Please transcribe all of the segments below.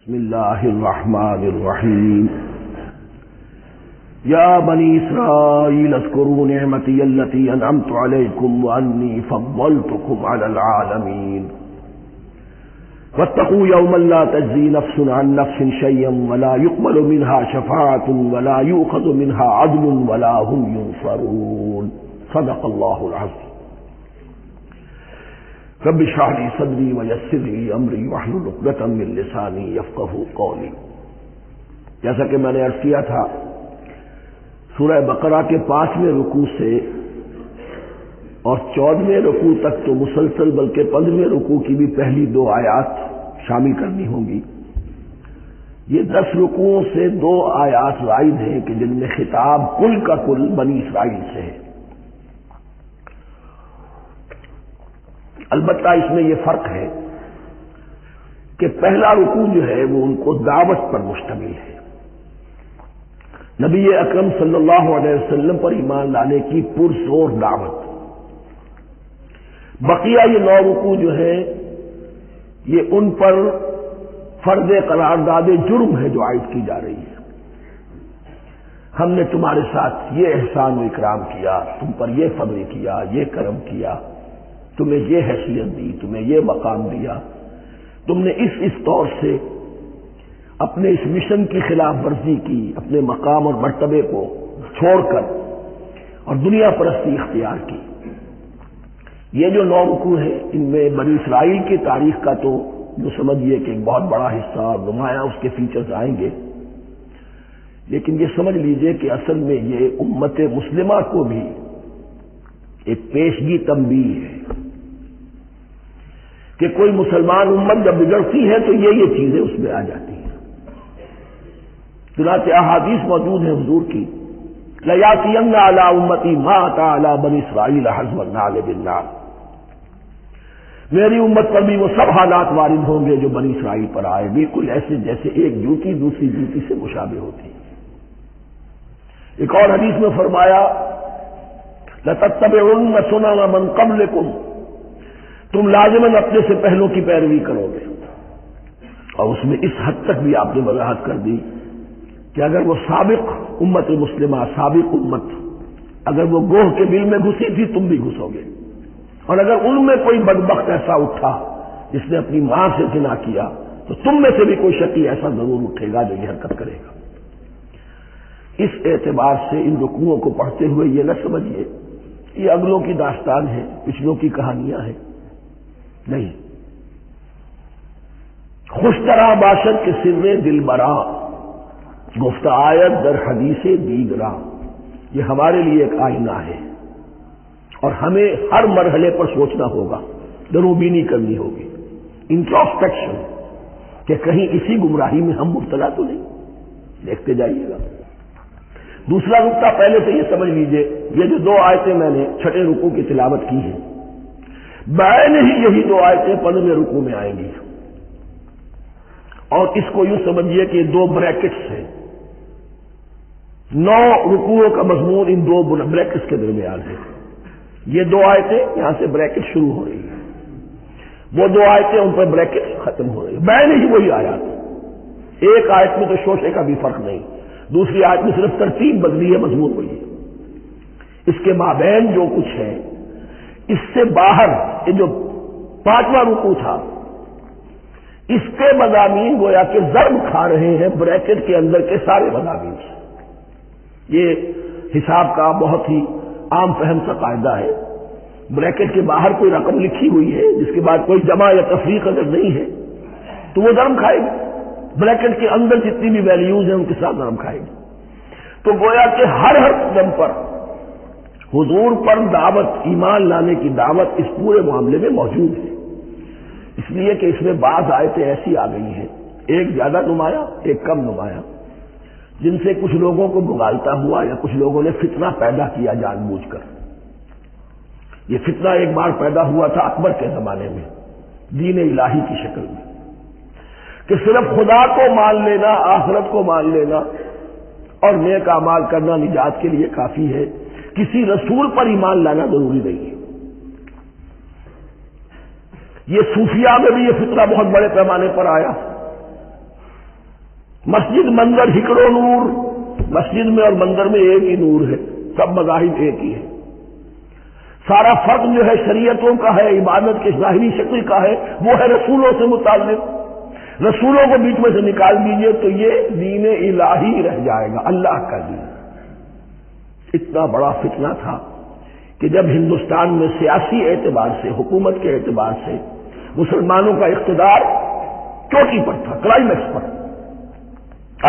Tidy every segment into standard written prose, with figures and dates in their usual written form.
بسم اللہ الرحمن الرحیم یا بنی اسرائیل اذکروا نعمتی التی انعمت علیکم وانی فضلتکم علی العالمین واتقوا یوما لا تجزی نفس عن نفس شیئا ولا يقبل منها شفاعة ولا يؤخذ منها عدل ولا هم ينصرون صدق اللہ العظیم رب اشرح لي صدری ویسر لي امری واحلل عقدۃ من لسانی یفقهوا قولی۔ جیسا کہ میں نے عرض کیا تھا، سورہ بقرہ کے 5ویں رکوع سے اور 14ویں رکوع تک تو مسلسل، بلکہ 15ویں رکوع کی بھی پہلی 2 آیات شامل کرنی ہوں گی۔ یہ 10 رکوعوں سے 2 آیات زائد ہیں کہ جن میں خطاب کل کا کل بنی اسرائیل سے ہے۔ البتہ اس میں یہ فرق ہے کہ پہلا رکوع جو ہے وہ ان کو دعوت پر مشتمل ہے، نبی اکرم صلی اللہ علیہ وسلم پر ایمان لانے کی پرزور دعوت۔ بقیہ یہ 9 رکوع جو ہے یہ ان پر فرض قرارداد جرم ہے جو عائد کی جا رہی ہے۔ ہم نے تمہارے ساتھ یہ احسان و اکرام کیا، تم پر یہ فضل کیا، یہ کرم کیا، تمہیں یہ حیثیت دی، تمہیں یہ مقام دیا، تم نے اس طور سے اپنے اس مشن کی خلاف ورزی کی، اپنے مقام اور مرتبے کو چھوڑ کر اور دنیا پرستی اختیار کی۔ یہ جو 9 رکوع ہیں ان میں بنی اسرائیل کی تاریخ کا تو جو سمجھیے کہ ایک بہت بڑا حصہ اور نمایاں اس کے فیچرز آئیں گے، لیکن یہ سمجھ لیجئے کہ اصل میں یہ امت مسلمہ کو بھی ایک پیشگی تنبیہ ہے کہ کوئی مسلمان امت جب بگڑتی ہے تو یہ چیزیں اس میں آ جاتی ہیں۔ چنانچہ احادیث موجود ہیں حضور کی، لَيَأْتِيَنَّ عَلَىٰ أُمَّتِي مَا أَتَىٰ عَلَىٰ بَنِي إِسْرَائِيلَ حَزْوَ النَّعْلِ بِالنَّعْلِ، میری امت پر بھی وہ سب حالات وارد ہوں گے جو بنی اسرائیل پر آئے، بالکل ایسے جیسے ایک جوتی دوسری جوتی سے مشابہ ہوتی ہے۔ ایک اور حدیث میں فرمایا لَتَتَّبِعُنَّ سُنَنَ مَن قَبْلِكُمْ، تم لازماً اپنے سے پہلوں کی پیروی کرو گے۔ اور اس میں اس حد تک بھی آپ نے وضاحت کر دی کہ اگر وہ سابق امت مسلمہ، سابق امت، اگر وہ گوہ کے بل میں گھسی تھی تم بھی گھسو گے، اور اگر ان میں کوئی بدبخت ایسا اٹھا جس نے اپنی ماں سے زنا کیا تو تم میں سے بھی کوئی شقی ایسا ضرور اٹھے گا جو یہ حرکت کرے گا۔ اس اعتبار سے ان رکوعوں کو پڑھتے ہوئے یہ نہ سمجھیے یہ اگلوں کی داستان ہے، پچھلوں کی کہانیاں ہیں، نہیں۔ خوش طرح باشد کے سر دل برا، گفت آیت در حدیث دیگراں، یہ ہمارے لیے ایک آئینہ ہے اور ہمیں ہر مرحلے پر سوچنا ہوگا، دروبینی کرنی ہوگی، انٹروسپیکشن، کہ کہیں اسی گمراہی میں ہم مبتلا تو نہیں۔ دیکھتے جائیے گا۔ دوسرا نقطہ پہلے سے یہ سمجھ لیجئے، یہ جو 2 آیتیں میں نے 6 رکوع کی تلاوت کی ہیں، بعین ہی یہی 2 آیتیں 15ویں رکوع میں آئیں گی، اور اس کو یوں سمجھیے کہ 2 بریکٹس ہیں۔ 9 رکوعوں کا مضمون ان 2 بریکٹس کے درمیان ہے۔ یہ 2 آیتیں یہاں سے بریکٹ شروع ہو رہی ہیں، وہ 2 آیتیں ان پر بریکٹ ختم ہو رہی ہیں، بعین ہی وہی آیات۔ ایک آیت میں تو شوشے کا بھی فرق نہیں، دوسری آیت میں صرف ترتیب بدلی ہے، مضمون وہی ہے۔ اس کے مابین جو کچھ ہے، اس سے باہر یہ جو 5واں رکوع تھا، اس کے مضامین گویا کہ ضرب کھا رہے ہیں بریکٹ کے اندر کے سارے مضامین سے۔ یہ حساب کا بہت ہی عام فہم سا قاعدہ ہے، بریکٹ کے باہر کوئی رقم لکھی ہوئی ہے جس کے بعد کوئی جمع یا تفریق اگر نہیں ہے تو وہ ضرب کھائے گی، بریکٹ کے اندر جتنی بھی ویلیوز ہیں ان کے ساتھ ضرب کھائے گی۔ تو گویا کہ ہر قدم پر حضور پر دعوت، ایمان لانے کی دعوت اس پورے معاملے میں موجود ہے۔ اس لیے کہ اس میں بعض آیتیں ایسی آ گئی ہیں، ایک زیادہ نمایاں ایک کم نمایاں، جن سے کچھ لوگوں کو مغالطہ ہوا یا کچھ لوگوں نے فتنہ پیدا کیا جان بوجھ کر۔ یہ فتنہ ایک بار پیدا ہوا تھا اکبر کے زمانے میں، دین الہی کی شکل میں، کہ صرف خدا کو مان لینا، آخرت کو مان لینا اور نیک اعمال کرنا نجات کے لیے کافی ہے، کسی رسول پر ایمان لانا ضروری نہیں ہے۔ یہ صوفیہ میں بھی یہ فتنہ بہت بڑے پیمانے پر آیا مسجد مندر ہکڑو نور، مسجد میں اور مندر میں ایک ہی نور ہے، سب مذاہب ایک ہی ہے۔ سارا فرق جو ہے شریعتوں کا ہے، عبادت کے ظاہری شکل کا ہے، وہ ہے رسولوں سے متعلق۔ رسولوں کو بیچ میں سے نکال دیجئے تو یہ دین الہی رہ جائے گا، اللہ کا دین۔ اتنا بڑا فتنہ تھا کہ جب ہندوستان میں سیاسی اعتبار سے، حکومت کے اعتبار سے مسلمانوں کا اقتدار چوٹی پر تھا، کلائمیکس پر،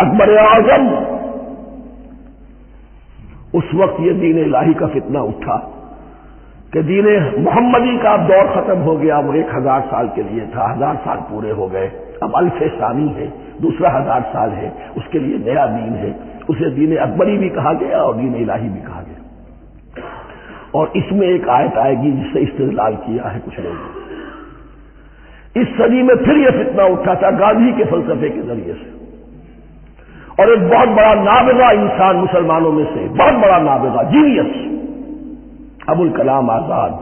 اکبر اعظم، اس وقت یہ دین الہی کا فتنہ اٹھا کہ دین محمدی کا اب دور ختم ہو گیا۔ وہ 1000 سال کے لیے تھا، 1000 سال پورے ہو گئے، اب الف ثانی ہے، دوسرا 1000 سال ہے، اس کے لیے نیا دین ہے۔ اسے دین اکبری بھی کہا گیا اور دین الہی بھی کہا گیا۔ اور اس میں ایک آیت آئے گی جس سے استدلال کیا ہے کچھ لوگوں نے۔ اس صدی میں پھر یہ فتنہ اٹھا تھا گاندھی کے فلسفے کے ذریعے سے، اور ایک بہت بڑا نابغہ انسان مسلمانوں میں سے، بہت بڑا نابغہ، جینیس، ابوالکلام آزاد،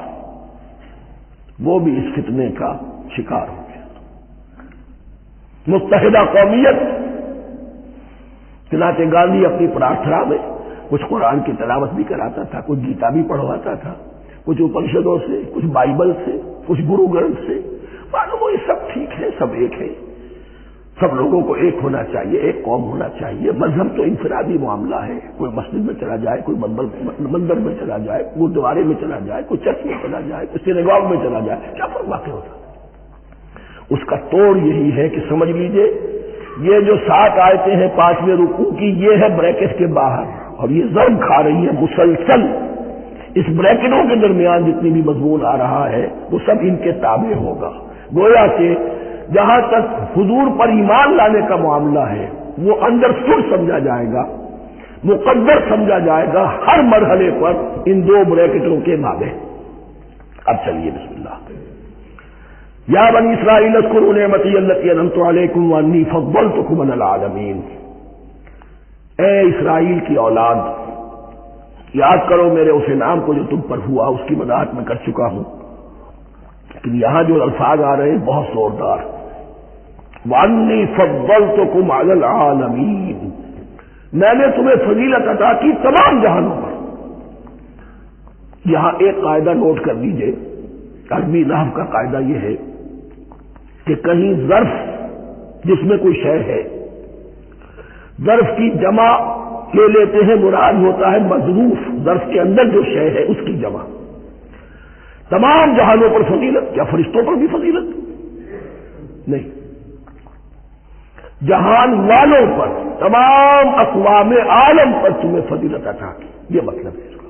وہ بھی اس فتنے کا شکار ہو گیا۔ متحدہ قومیت، چنانچہ گاندھی اپنی پرارتھنا میں کچھ قرآن کی تلاوت بھی کراتا تھا، کچھ گیتا بھی پڑھواتا تھا، کچھ اپنشدوں سے، کچھ بائبل سے، کچھ گرو گرنتھ سے۔ معلوم ہو یہ سب ٹھیک ہے، سب ایک ہے، سب لوگوں کو ایک ہونا چاہیے، ایک قوم ہونا چاہیے۔ مذہب تو انفرادی معاملہ ہے، کوئی مسجد میں چلا جائے، کوئی مندر میں چلا جائے، گردوارے میں چلا جائے، کوئی چرچ میں چلا جائے، کوئی سینگاگ میں چلا جائے، کیا فرق واقع ہوتا ہے؟ اس کا توڑ یہی ہے کہ سمجھ لیجئے یہ جو 7 آیتیں ہیں 5ویں رکوع کی، یہ ہے بریکٹ کے باہر، اور یہ ضرب کھا رہی ہے مسلسل۔ اس بریکٹوں کے درمیان جتنی بھی مضمون آ رہا ہے وہ سب ان کے تابع ہوگا۔ گویا کہ جہاں تک حضور پر ایمان لانے کا معاملہ ہے وہ انڈرسٹوڈ سمجھا جائے گا، مقدر سمجھا جائے گا ہر مرحلے پر ان 2 بریکٹوں کے مابین۔ اب چلیے بسم اللہ۔ یا بنی اسرائیل اذکروا نعمتی التی انعمت علیکم وانی فضلتکم علی العالمین۔ اے اسرائیل کی اولاد، یاد کرو میرے اس انعام کو جو تم پر ہوا، اس کی وضاحت میں کر چکا ہوں، لیکن یہاں جو الفاظ آ رہے ہیں بہت زوردار۔ وانی فضلتکم علی العالمین، میں نے تمہیں فضیلت عطا کی تمام جہانوں پر۔ یہاں ایک قاعدہ نوٹ کر لیجئے، عربی نحو کا قاعدہ یہ ہے کہ کہیں ظرف جس میں کوئی شے ہے، ظرف کی جمع لے لیتے ہیں، مراد ہوتا ہے مظروف، ظرف کے اندر جو شے ہے اس کی جمع۔ تمام جہانوں پر فضیلت، کیا فرشتوں پر بھی فضیلت؟ نہیں، جہان والوں پر، تمام اقوام عالم پر تمہیں فضیلت عطا کی، یہ مطلب ہے اس کا۔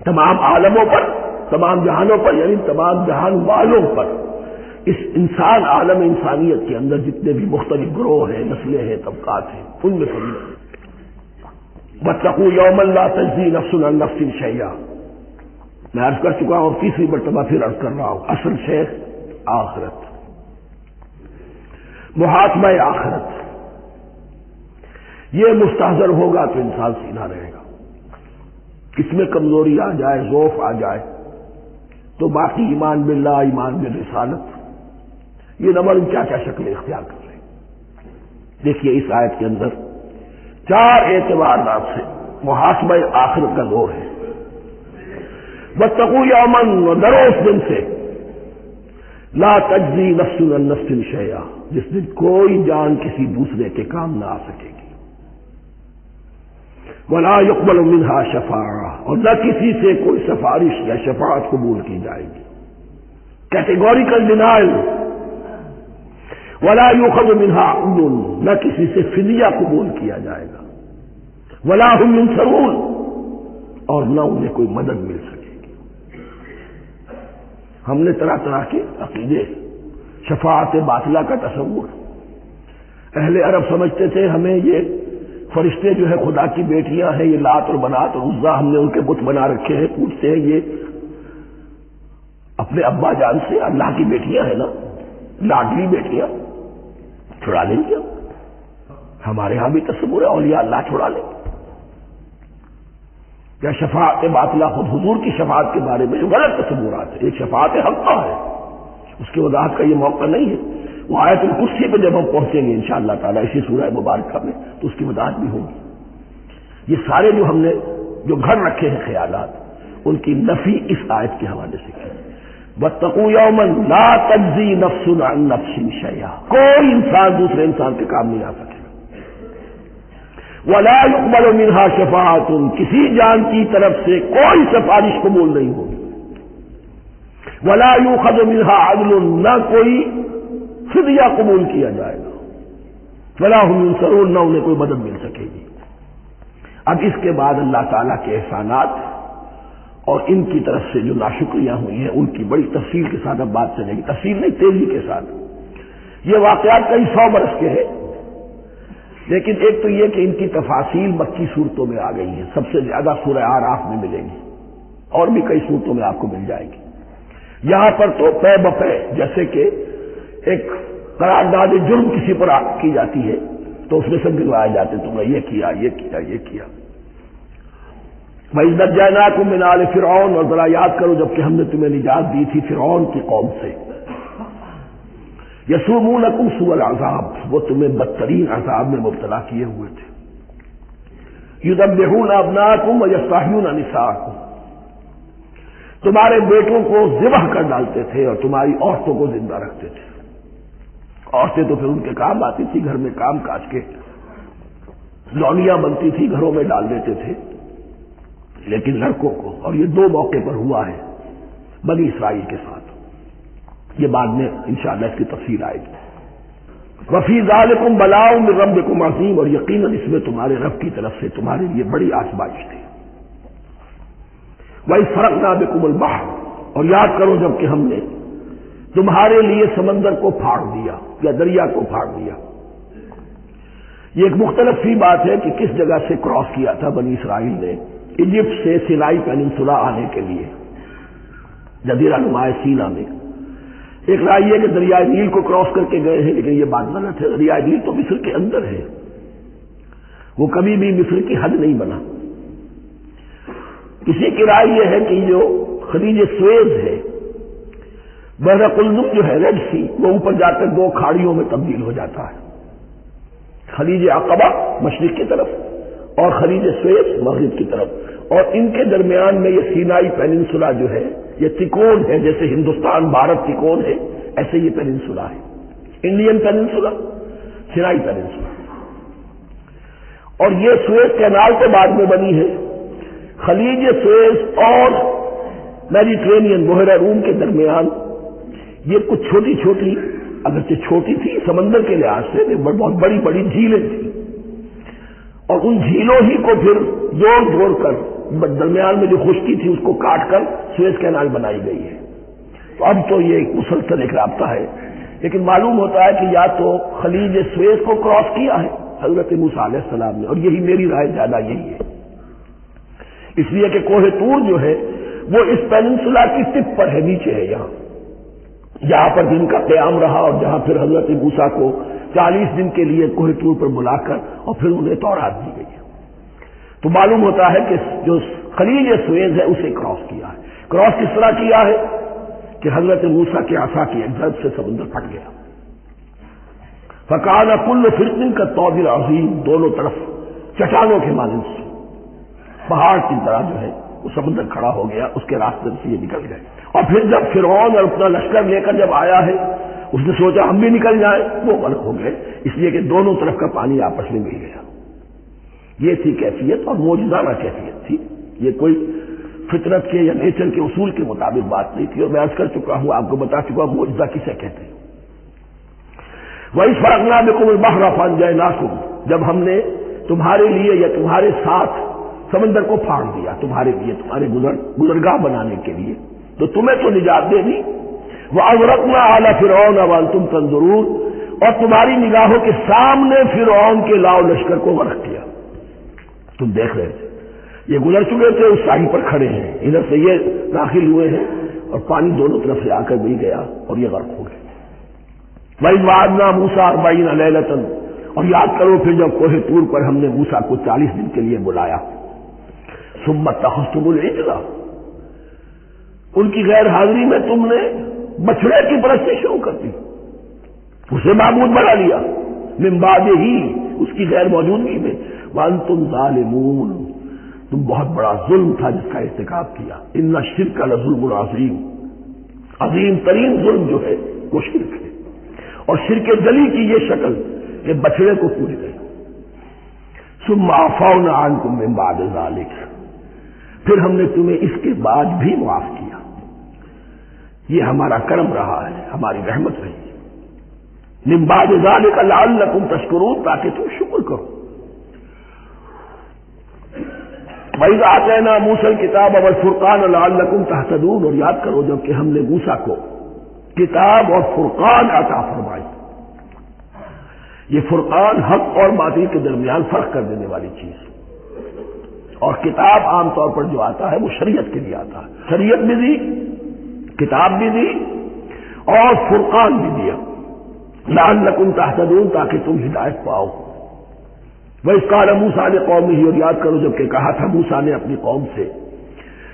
تمام عالموں پر، تمام جہانوں پر، یعنی تمام جہان والوں پر، اس انسان عالم انسانیت کے اندر جتنے بھی مختلف گروہ ہیں، نسلیں ہیں، طبقات ہیں، ان میں فضیلت۔ واتقوا یوما لا تجزی نفس عن نفس شیئا، میں عرض کر چکا ہوں، 30ویں مرتبہ پھر عرض کر رہا ہوں، اصل شیخ آخرت، محاکمہ آخرت، یہ مستحضر ہوگا تو انسان سیدھا رہے گا۔ کس میں کمزوری آ جائے، ضعف آ جائے، تو باقی ایمان باللہ، ایمان بالرسالت، یہ نہ معلوم کیا کیا شکلیں اختیار کر رہے ہیں۔ دیکھیے اس آیت کے اندر 4 اعتبارات سے محاکمہ آخرت کا زور ہے۔ واتقوا یوما، ڈرو اس دن سے، لا تجزی نفس عن نفس شیئا، جس دن کوئی جان کسی دوسرے کے کام نہ آ سکے گی۔ ولا يقبل منها شفاعہ، اور نہ کسی سے کوئی سفارش یا شفاعت قبول کی جائے گی، کیٹیگوریکل ڈینائل۔ ولا يؤخذ منها عدل، نہ کسی سے فدیہ قبول کیا جائے گا۔ ولا هم ينصرون، اور نہ انہیں کوئی مدد مل سکے گی۔ ہم نے طرح طرح کے عقیدے، شفاعت باطلہ کا تصور، اہل عرب سمجھتے تھے ہمیں یہ فرشتے جو ہے خدا کی بیٹیاں ہیں، یہ لات اور منات اور عزا، ہم نے ان کے بت بنا رکھے ہیں، پوچھتے ہیں یہ اپنے ابا جان سے اللہ کی بیٹیاں ہیں نا، لاڈلی بیٹیاں، چھڑا لیں گے؟ ہمارے ہاں بھی تصور ہے اولیاء اللہ چھڑا لیں گے؟ یا شفاعت باطلہ، خود حضور کی شفاعت کے بارے میں جو غلط تصورات ہے، ایک شفاعت حقہ ہے، اس کی وضاحت کا یہ موقع نہیں ہے۔ وہ آیت الکرسی پہ جب ہم پہنچیں گے انشاءاللہ تعالیٰ اسی سورہ مبارکہ میں تو اس کی وضاحت بھی ہوگی۔ یہ سارے جو ہم نے جو گھر رکھے ہیں خیالات ان کی نفی اس آیت کے حوالے سے کی۔ واتقوا یوما لا تجزی نفس عن نفس شیئا، کوئی انسان دوسرے انسان کے کام نہیں آ سکے۔ ولا يقبل منها شفاعۃ، کسی جان کی طرف سے کوئی سفارش قبول نہیں ہوگی۔ ولا يؤخذ منها عدل، نہ کوئی فدیہ قبول کیا جائے گا۔ ولا هم ينصرون، نہ انہیں کوئی مدد مل سکے گی۔ اب اس کے بعد اللہ تعالیٰ کے احسانات اور ان کی طرف سے جو ناشکریاں ہوئی ہیں ان کی بڑی تفصیل کے ساتھ اب بات چلے گی، تفصیل نہیں تیزی کے ساتھ۔ یہ واقعات کئی 100 برس کے ہیں، لیکن ایک تو یہ کہ ان کی تفاصیل مکی صورتوں میں آ گئی ہیں، سب سے زیادہ سورہ اعراف میں ملے گی اور بھی کئی صورتوں میں آپ کو مل جائے گی۔ یہاں پر تو پے بپے جیسے کہ ایک قرارداد جرم کسی پر کی جاتی ہے تو اس میں سب گنوائے جاتے، تم نے یہ کیا یہ کیا یہ کیا۔ وَإِذْ نَجَّيْنَاكُم مِّنْ آلِ فِرْعَوْنَ، اور ذرا یاد کرو جب کہ ہم نے تمہیں نجات دی تھی فرعون کی قوم سے۔ یسومونکم سوء العذاب، وہ تمہیں بدترین عذاب میں مبتلا کیے ہوئے تھے۔ یذبحون ابناءکم ویستحیون نساءکم، تمہارے بیٹوں کو ذبح کر ڈالتے تھے اور تمہاری عورتوں کو زندہ رکھتے تھے۔ عورتیں تو پھر ان کے کام آتی تھی، گھر میں کام کاج کے لونیاں بنتی تھی، گھروں میں ڈال دیتے تھے، لیکن لڑکوں کو، اور یہ 2 موقع پر ہوا ہے بنی اسرائیل کے ساتھ، یہ بعد میں انشاءاللہ اس کی تفصیل آئے گی۔ وفی ذالکم بلاء من ربکم عظیم، اور یقیناً اس میں تمہارے رب کی طرف سے تمہارے لیے بڑی آزمائش تھی۔ وَإِذْ فَرَقْنَا بِكُمُ الْبَحْرَ، اور یاد کرو جب کہ ہم نے تمہارے لیے سمندر کو پھاڑ دیا یا دریا کو پھاڑ دیا۔ یہ ایک مختلف سی بات ہے کہ کس جگہ سے کراس کیا تھا بنی اسرائیل نے ایجپٹ سے سینائی پیننسولا آنے کے لیے جزیرہ نما سینا میں۔ ایک رائے یہ کہ دریائے نیل کو کراس کر کے گئے ہیں، لیکن یہ بات غلط ہے، دریائے نیل تو مصر کے اندر ہے، وہ کبھی بھی مصر کی حد نہیں بنا۔ کسی کی رائے یہ ہے کہ جو خلیج سویز ہے، بحر قلزم جو ہے ریڈ سی، وہ اوپر جا کر 2 کھاڑیوں میں تبدیل ہو جاتا ہے، خلیج عقبہ مشرق کی طرف اور خلیج سویز مغرب کی طرف، اور ان کے درمیان میں یہ سینائی پیننسولا جو ہے یہ تکون ہے، جیسے ہندوستان بھارت تکون ہے ایسے یہ پیننسولا ہے، انڈین پیننسولا، سینائی پیننسولا۔ اور یہ سویز کینال کے بعد میں بنی ہے۔ خلیج سویز اور میڈیٹرینین بحیرہ روم کے درمیان یہ کچھ چھوٹی چھوٹی، اگرچہ چھوٹی تھی سمندر کے لحاظ سے، بہت بڑی بڑی جھیلیں تھیں، اور ان جھیلوں ہی کو پھر جوڑ کر درمیان میں جو خشکی تھی اس کو کاٹ کر سویز کینال بنائی گئی ہے۔ تو اب تو یہ ایک مسلسل ایک رابطہ ہے، لیکن معلوم ہوتا ہے کہ یا تو خلیج سویز کو کراس کیا ہے حضرت موسیٰ علیہ السلام نے، اور یہی میری رائے زیادہ یہی ہے، اس لیے کہ کوہ طور جو ہے وہ اس پیننسولا کی ٹپ پر ہے، نیچے ہے، یہاں جہاں پر دن کا قیام رہا اور جہاں پھر حضرت موسیٰ کو 40 دن کے لیے کوہ طور پر بلا کر اور پھر انہیں تورات دی گئی ہے۔ تو معلوم ہوتا ہے کہ جو خلیج سویز ہے اسے کراس کیا ہے۔ کراس کس طرح کیا ہے کہ حضرت موسیٰ کے عصا کی ایک ضرب سے سمندر پھٹ گیا۔ فَكَانَ كُلُّ فِرْقٍ كَالطَّوْدِ الْعَظِيمِ، دونوں طرف چٹانوں کے مانند سے پہاڑ کی طرح جو ہے وہ سمندر کھڑا ہو گیا، اس کے راستے سے یہ نکل گئے۔ اور پھر جب فرعون اور اپنا لشکر لے کر جب آیا ہے اس نے سوچا ہم بھی نکل جائیں، وہ غلط ہو گئے، اس لیے کہ دونوں طرف کا پانی آپس میں مل گیا۔ یہ تھی کیفیت، اور معجزانہ کیفیت تھی، یہ کوئی فطرت کے یا نیچر کے اصول کے مطابق بات نہیں تھی، اور میں عرض کر چکا ہوں، آپ کو بتا چکا ہوں معجزہ کسے کہتے ہیں۔ وَإِذْ فَرَقْنَا بِكُمُ الْبَحْرَ فَأَنجَيْنَاكُمْ، جب ہم نے تمہارے لیے یا تمہارے ساتھ سمندر کو پھاڑ دیا، تمہارے لیے تمہارے گزرگاہ بنانے کے لیے، تو تمہیں تو نجات دے دی۔ وَأَغْرَقْنَا آلَ فِرْعَوْنَ وَأَنْتُمْ تَنظُرُونَ، اور تمہاری نگاہوں کے سامنے فرعون کے لاؤ لشکر کو غرق کیا، تم دیکھ رہے تھے، یہ گزر چکے تھے، اس ساحل پر کھڑے ہیں، ادھر سے یہ داخل ہوئے ہیں اور پانی دونوں طرف سے آ کر مل گیا اور یہ غرق ہو گئے۔ وَإِذْ وَعَدْنَا مُوسَىٰ 40 لَيْلَةً، اور یاد کرو پھر جب کوہ طور پر ہم نے موسیٰ کو 40 دن کے لیے بلایا۔ ثُمَّ اتَّخَذْتُمُ الْعِجْلَ، ان کی غیر حاضری میں تم نے بچڑے کی پرستی شروع کر دی، اسے معبود بنا لیا، من بعد ہی، اس کی غیر موجودگی میں، وانتم ظالمون، تم بہت بڑا ظلم تھا جس کا ارتکاب کیا، ان الشرک لظلم عظیم، عظیم ترین ظلم جو ہے وہ شرک ہے، اور شرک جلی کی یہ شکل کہ بچڑے کو پوج گئے۔ ثم عفونا عنکم من بعد ذلک، پھر ہم نے تمہیں اس کے بعد بھی معاف کیا، یہ ہمارا کرم رہا ہے، ہماری رحمت رہی ہے، من بعد ذلک لعلکم تشکرون، تاکہ تم شکر کرو۔ وَإِذْ آتَيْنَا مُوسَى الْكِتَابَ وَالْفُرْقَانَ لَعَلَّكُمْ تَهْتَدُونَ، اور یاد کرو جب کہ ہم نے موسیٰ کو کتاب اور فرقان عطا فرمائی۔ یہ فرقان حق اور باطل کے درمیان فرق کر دینے والی چیز، اور کتاب عام طور پر جو آتا ہے وہ شریعت کے لیے آتا ہے، شریعت بھی دی، کتاب بھی دی، اور فرقان بھی دیا، لعلکم تہتدون، تاکہ تم ہدایت پاؤ۔ وَإِذْ قَالَ مُوسَىٰ لِقَوْمِهِ، اور یاد کرو جب کہ کہا تھا موسیٰ نے اپنی قوم سے،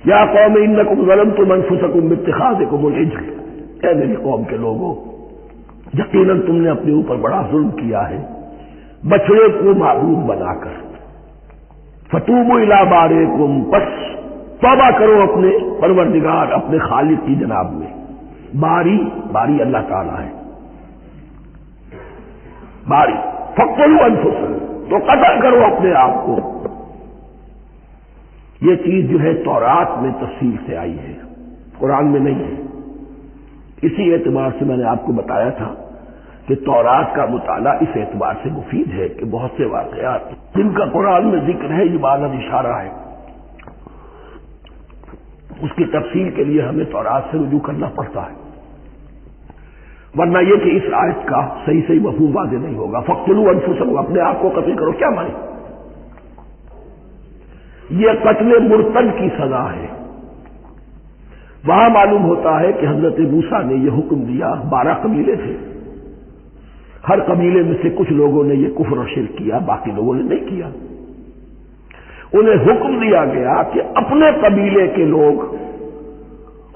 یا قوم انکم ظلمتم انفسکم باتخاذکم العجل، اے میری قوم کے لوگوں، یقیناً تم نے اپنے اوپر بڑا ظلم کیا ہے بچڑے کو معبود بنا کر، فتوبوا الی بارئکم، پس توبہ کرو اپنے پروردگار، اپنے خالق کی جناب میں۔ باری اللہ تعالی ہے، باری، فاقتلوا انفسکم، تو قتل کرو اپنے آپ کو۔ یہ چیز جو ہے تورات میں تفصیل سے آئی ہے، قرآن میں نہیں ہے۔ اسی اعتبار سے میں نے آپ کو بتایا تھا کہ تورات کا مطالعہ اس اعتبار سے مفید ہے کہ بہت سے واقعات جن کا قرآن میں ذکر ہے، یہ بعض اشارہ ہے، اس کی تفصیل کے لیے ہمیں تورات سے رجوع کرنا پڑتا ہے، ورنہ یہ کہ اس آیت کا صحیح مفہوم واضح نہیں ہوگا۔ فاقتلوا انفسکم، اپنے آپ کو قتل کرو، کیا مانے؟ یہ قتل مرتد کی سزا ہے۔ وہاں معلوم ہوتا ہے کہ حضرت موسیٰ نے یہ حکم دیا، 12 قبیلے تھے، ہر قبیلے میں سے کچھ لوگوں نے یہ کفر اور شرک کیا، باقی لوگوں نے نہیں کیا۔ انہیں حکم دیا گیا کہ اپنے قبیلے کے لوگ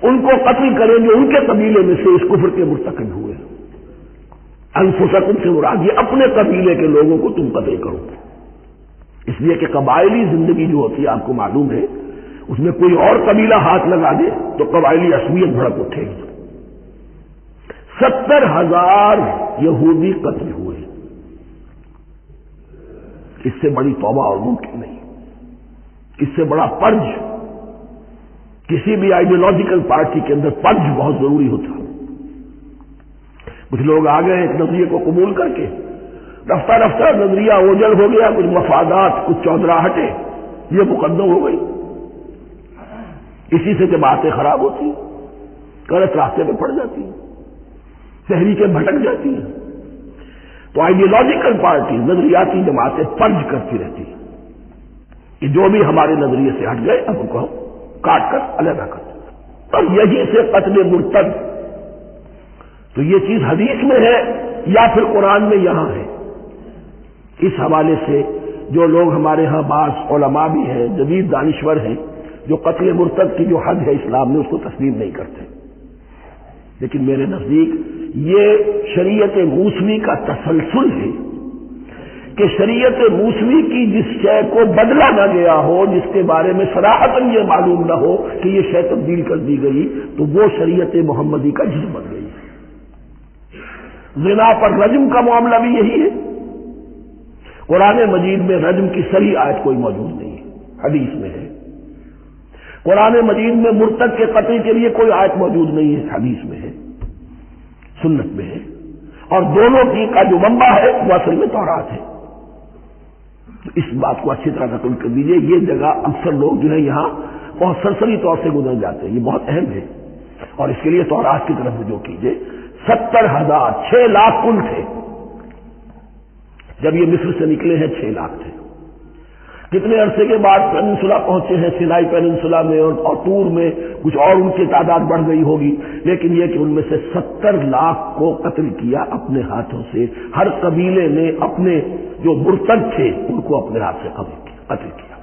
ان کو قتل کریں جو ان کے قبیلے میں سے اس کفر کے مرتکب ہوئے۔ انفسکم سے مراد یہ اپنے قبیلے کے لوگوں کو تم قتل کرو، اس لیے کہ قبائلی زندگی جو ہوتی ہے آپ کو معلوم ہے، اس میں کوئی اور قبیلہ ہاتھ لگا دے تو قبائلی عصبیت بھڑک اٹھے گی۔ 70,000 یہودی قتل ہوئے، اس سے بڑی توبہ اور ممکن نہیں، اس سے بڑا پرج، کسی بھی آئیڈیالوجیکل پارٹی کے اندر پرج بہت ضروری ہوتا۔ کچھ لوگ آ گئے ایک نظریے کو قبول کر کے، رفتہ رفتہ نظریہ اوجل ہو گیا، کچھ مفادات، کچھ چودراہٹیں، یہ مقدم ہو گئی، اسی سے باتیں خراب ہوتی ہیں، غلط راستے پہ پڑ جاتی ہیں، تحریکیں بھٹک جاتی ہیں۔ تو آئیڈیالوجیکل پارٹی، نظریاتی جماعتیں پرج کرتی رہتی ہیں کہ جو بھی ہمارے نظریے سے ہٹ گئے اب ان کو ہم کاٹ کر علیحدہ کر دیں۔ اور یہی سے قتل مرتد، تو یہ چیز حدیث میں ہے یا پھر قرآن میں یہاں ہے۔ اس حوالے سے جو لوگ ہمارے ہاں بعض علماء بھی ہیں، جدید دانشور ہیں، جو قتل مرتد کی جو حد ہے اسلام میں اس کو تسلیم نہیں کرتے، لیکن میرے نزدیک یہ شریعت موسوی کا تسلسل ہے کہ شریعت موسوی کی جس شے کو بدلا نہ گیا ہو، جس کے بارے میں صراحتاً یہ معلوم نہ ہو کہ یہ شے تبدیل کر دی گئی، تو وہ شریعت محمدی کا جزو بن گئی۔ زنا پر رجم کا معاملہ بھی یہی ہے۔ قرآن مجید میں رجم کی صحیح آیت کوئی موجود نہیں ہے، حدیث میں ہے۔ قرآن مجید میں مرتد کے قتل کے لیے کوئی آیت موجود نہیں ہے، حدیث میں ہے، سنت میں ہے، اور دونوں کی کا جو منبع ہے وہ اصل میں تورات ہے۔ تو اس بات کو اچھی طرح نقل کر دیجیے، یہ جگہ اکثر لوگ جو ہے یہاں بہت سرسری طور سے گزر جاتے ہیں، یہ بہت اہم ہے، اور اس کے لیے تورات کی طرف رجوع کیجیے۔ 70,000، 6 لاکھ کل تھے جب یہ مصر سے نکلے ہیں، 6 لاکھ تھے۔ کتنے عرصے کے بعد پیننسولا پہنچے ہیں، سینائی پیننسولا میں اور طور میں، کچھ اور ان کی تعداد بڑھ گئی ہوگی، لیکن یہ کہ ان میں سے 70 لاکھ کو قتل کیا اپنے ہاتھوں سے۔ ہر قبیلے نے اپنے جو مرتد تھے ان کو اپنے ہاتھ سے قتل کیا۔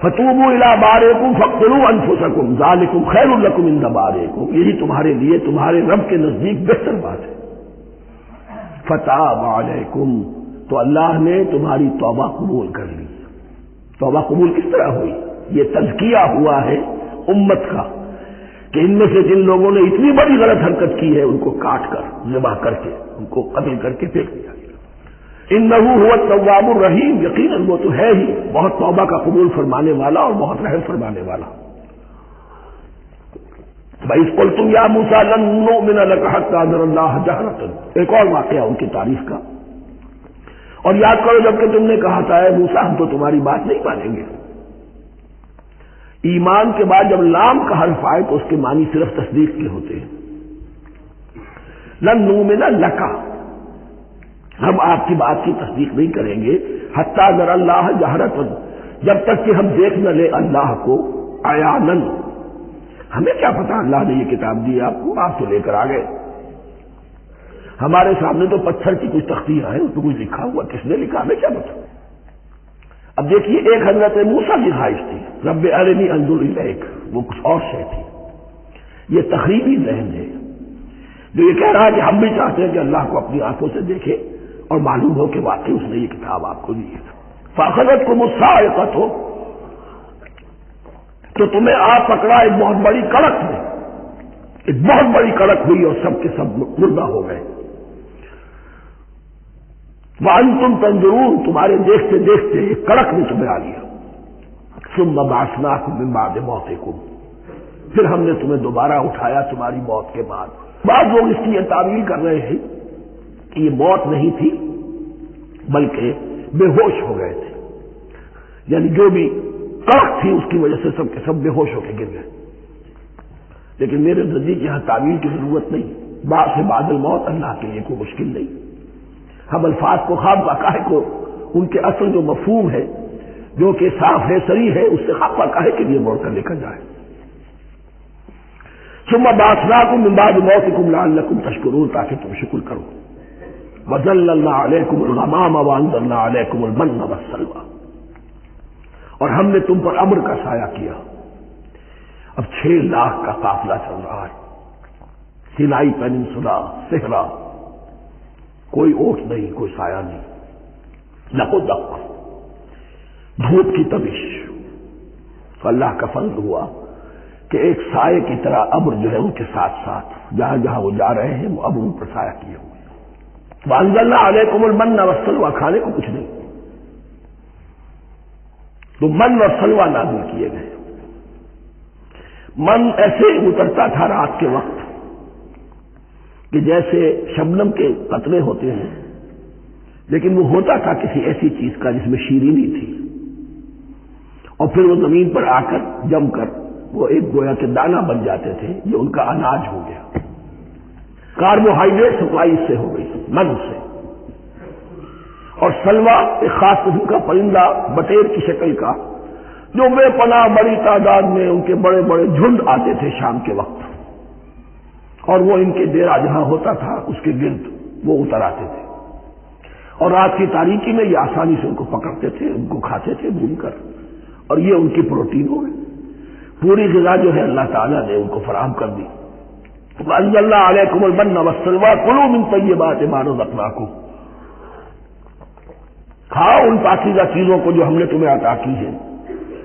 فتوبوا الی بارئکم فاقتلوا انفسکم ذالکم خیر لکم عند بارئکم، یہی تمہارے لیے تمہارے رب کے نزدیک بہتر بات ہے۔ فتاب علیکم، تو اللہ نے تمہاری توبہ قبول کر لی۔ توبہ قبول کس طرح ہوئی؟ یہ تزکیہ ہوا ہے امت کا کہ ان میں سے جن لوگوں نے اتنی بڑی غلط حرکت کی ہے ان کو کاٹ کر، ذبح کر کے، ان کو قتل کر کے پھینک دیا گیا۔ انہ هو التواب الرحیم، یقیناً وہ تو ہے ہی بہت توبہ کا قبول فرمانے والا اور بہت رحم فرمانے والا۔ وَإِذْ قُلْتُمْ يَا مُوسَىٰ لَن نُّؤْمِنَ لَكَ حَتَّىٰ نَرَى اللَّهَ جَهْرَةً، ایک اور واقعہ ان کی تعریف کا۔ اور یاد کرو جب کہ تم نے کہا تھا اے موسیٰ ہم تو تمہاری بات نہیں مانیں گے۔ ایمان کے بعد جب لام کا حرف آئے تو اس کے معنی صرف تصدیق کے ہوتے ہیں۔ لن نؤمن لک، ہم آپ کی بات کی تصدیق نہیں کریں گے، حتی نری اللہ جہرۃ، جب تک کہ ہم دیکھ نہ لیں اللہ کو عیاناً۔ ہمیں کیا پتا اللہ نے یہ کتاب دی آپ کو، آپ تو لے کر آ گئے، ہمارے سامنے تو پتھر کی کچھ تختیاں ہیں، اس پہ کچھ لکھا ہوا، کس نے لکھا ہمیں کیا پتا۔ اب دیکھیے ایک حضرت موسیٰ کی خواہش تھی رب ارنی انظر الیک، وہ کچھ اور شے تھی۔ یہ تخریبی ذہن ہے جو یہ کہہ رہا ہے کہ ہم بھی چاہتے ہیں کہ اللہ کو اپنی آنکھوں سے دیکھے اور معلوم ہو کہ واقعی اس نے یہ کتاب آپ کو دی ہے۔ فاخذتکم الصاعقۃ، تو تمہیں آپ پکڑا ایک بہت بڑی کڑک میں، ایک بہت بڑی کڑک ہوئی اور سب کے سب مردہ ہو گئے۔ وَأَنْتُمْ تَنظُرُونَ، تمہارے دیکھتے دیکھتے ایک کڑک نے تمہیں آ لیا۔ ثُمَّ بَعَثْنَاكُمْ مِنْ بَعْدِ مَوْتِكُمْ، پھر ہم نے تمہیں دوبارہ اٹھایا تمہاری موت کے بعد۔ بعض لوگ اس کی یہ تعویل کر رہے ہیں کہ یہ موت نہیں تھی بلکہ بے ہوش ہو گئے تھے، یعنی جو بھی کڑک تھی اس کی وجہ سے سب کے سب بے ہوش ہو کے گر گئے۔ لیکن میرے نزدیک یہاں تعویل کی ضرورت نہیں، بعد سے بعد الموت اللہ کے لیے کوئی مشکل نہیں۔ ہم الفاظ کو خواب کاہے کو ان کے اصل جو مفہوم ہے جو کہ صاف ہے صریح ہے اس سے خواب کاہے کے لیے موڑ کر لے کر جائے۔ ثم بعثناکم من بعد موتکم لعلکم تشکرون، تاکہ تم شکر کرو۔ وظللنا علیکم الغمام وانزلنا علیکم المن والسلوى، اور ہم نے تم پر ابر کا سایہ کیا۔ اب 6 لاکھ کا قافلہ چل رہا ہے، سینائی پیننسولا، صحرا، کوئی اوٹ نہیں، کوئی سایہ نہیں، لق و دق، دھوپ کی تبش۔ تو اللہ کا فضل ہوا کہ ایک سائے کی طرح ابر جو ہے ان کے ساتھ ساتھ جہاں جہاں وہ جا رہے ہیں وہ ابر ان پر سایہ کیے ہوئے۔ وانزلنا علیکم المن والسلوى، کھانے کو کچھ نہیں، تو من اور سلوى نازل کیے گئے۔ من ایسے اترتا تھا رات کے وقت کہ جیسے شبنم کے قطرے ہوتے ہیں، لیکن وہ ہوتا تھا کسی ایسی چیز کا جس میں شیرینی تھی، اور پھر وہ زمین پر آ کر جم کر وہ ایک گویا کے دانہ بن جاتے تھے، یہ ان کا اناج ہو گیا۔ کاربوہائیڈریٹ سپلائی اس سے ہو گئی، من سے۔ اور سلوہ ایک خاص قسم کا پرندہ بٹیر کی شکل کا جو بے پناہ بڑی تعداد میں ان کے بڑے بڑے جھنڈ آتے تھے شام کے وقت، اور وہ ان کے ڈیرا جہاں ہوتا تھا اس کے گرد وہ اتر آتے تھے، اور رات کی تاریکی میں یہ آسانی سے ان کو پکڑتے تھے، ان کو کھاتے تھے بھون کر، اور یہ ان کی پروٹین ہو گئی۔ پوری غذا جو ہے اللہ تعالیٰ نے ان کو فراہم کر دی۔ وَأَنزَلْنَا عَلَيْكُمُ الْمَنَّ وَالسَّلْوَىٰ كُلُوا مِن طَيِّبَاتِ مَا رَزَقْنَاكُمْ، کھاؤ ان پاکیزہ چیزوں کو جو ہم نے تمہیں عطا کی ہے۔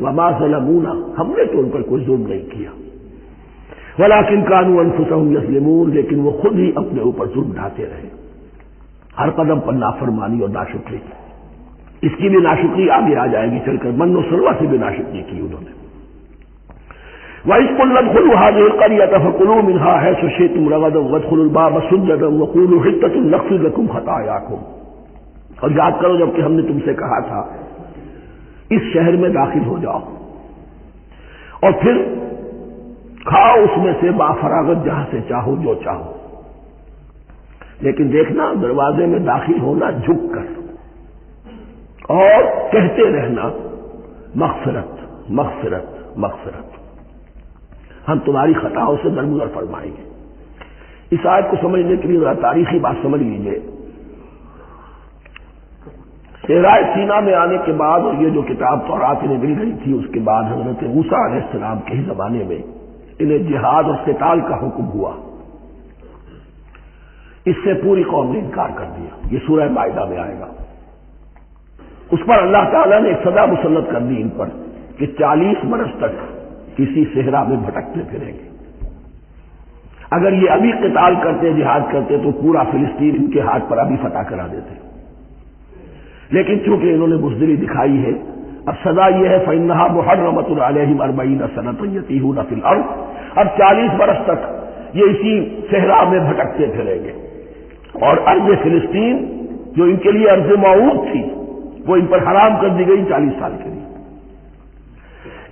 وَمَا ظَلَمُونَا، ہم نے تو ان پر کوئی ظلم نہیں کیا، وَلَٰكِن كَانُوا أَنفُسَهُمْ يَظْلِمُونَ، لیکن وہ خود ہی اپنے اوپر ظلم ڈھاتے رہے، ہر قدم پر نافرمانی اور ناشکری۔ اس کی بھی ناشکری آگے آ جائے گی چل کر، من و سلوہ سے بھی ناشکری کی انہوں نے۔ وَإِذْ قُلْنَا ادْخُلُوا هَٰذِهِ الْقَرْيَةَ فَكُلُوا مِنْهَا حَيْثُ شِئْتُمْ رَغَدًا وَادْخُلُوا الْبَابَ سُجَّدًا وَقُولُوا حِطَّةٌ نَغْفِرْ لَكُمْ خَطَايَاكُمْ، اور یاد کرو جب کہ ہم نے تم سے کہا تھا اس شہر میں داخل ہو جاؤ اور پھر کھاؤ اس میں سے بافراغت جہاں سے چاہو جو چاہو، لیکن دیکھنا دروازے میں داخل ہونا جھک کر اور کہتے رہنا مغفرت مغفرت مغفرت، ہم تمہاری خطاؤں سے درگزر فرمائیں گے۔ اس آیت کو سمجھنے کے لیے ذرا تاریخی بات سمجھ لیجیے۔ صحرائے سینا میں آنے کے بعد اور یہ جو کتاب تورات انہیں مل گئی تھی اس کے بعد حضرت موسیٰ علیہ السلام کے ہی زمانے میں انہیں جہاد اور قتال کا حکم ہوا۔ اس سے پوری قوم نے انکار کر دیا. یہ سورہ مائدہ میں آئے گا. اس پر اللہ تعالیٰ نے ایک سزا مسلط کر دی ان پر کہ 40 برس تک کسی صحرا میں بھٹکتے پھریں گے. اگر یہ ابھی قتال کرتے، جہاد کرتے، تو پورا فلسطین ان کے ہاتھ پر ابھی فتح کرا دیتے. لیکن چونکہ انہوں نے بزدلی دکھائی ہے، اب سزا یہ ہے فَإِنَّهَا مُحَرَّمَةٌ عَلَيْهِمْ 40 سَنَةً يَتِيهُونَ فِي الْأَرْضِ. اب 40 برس تک یہ اسی صحرا میں بھٹکتے پھریں گے. اور ارض فلسطین جو ان کے لیے ارض موعود تھی وہ ان پر حرام کر دی گئی 40 سال کے لیے.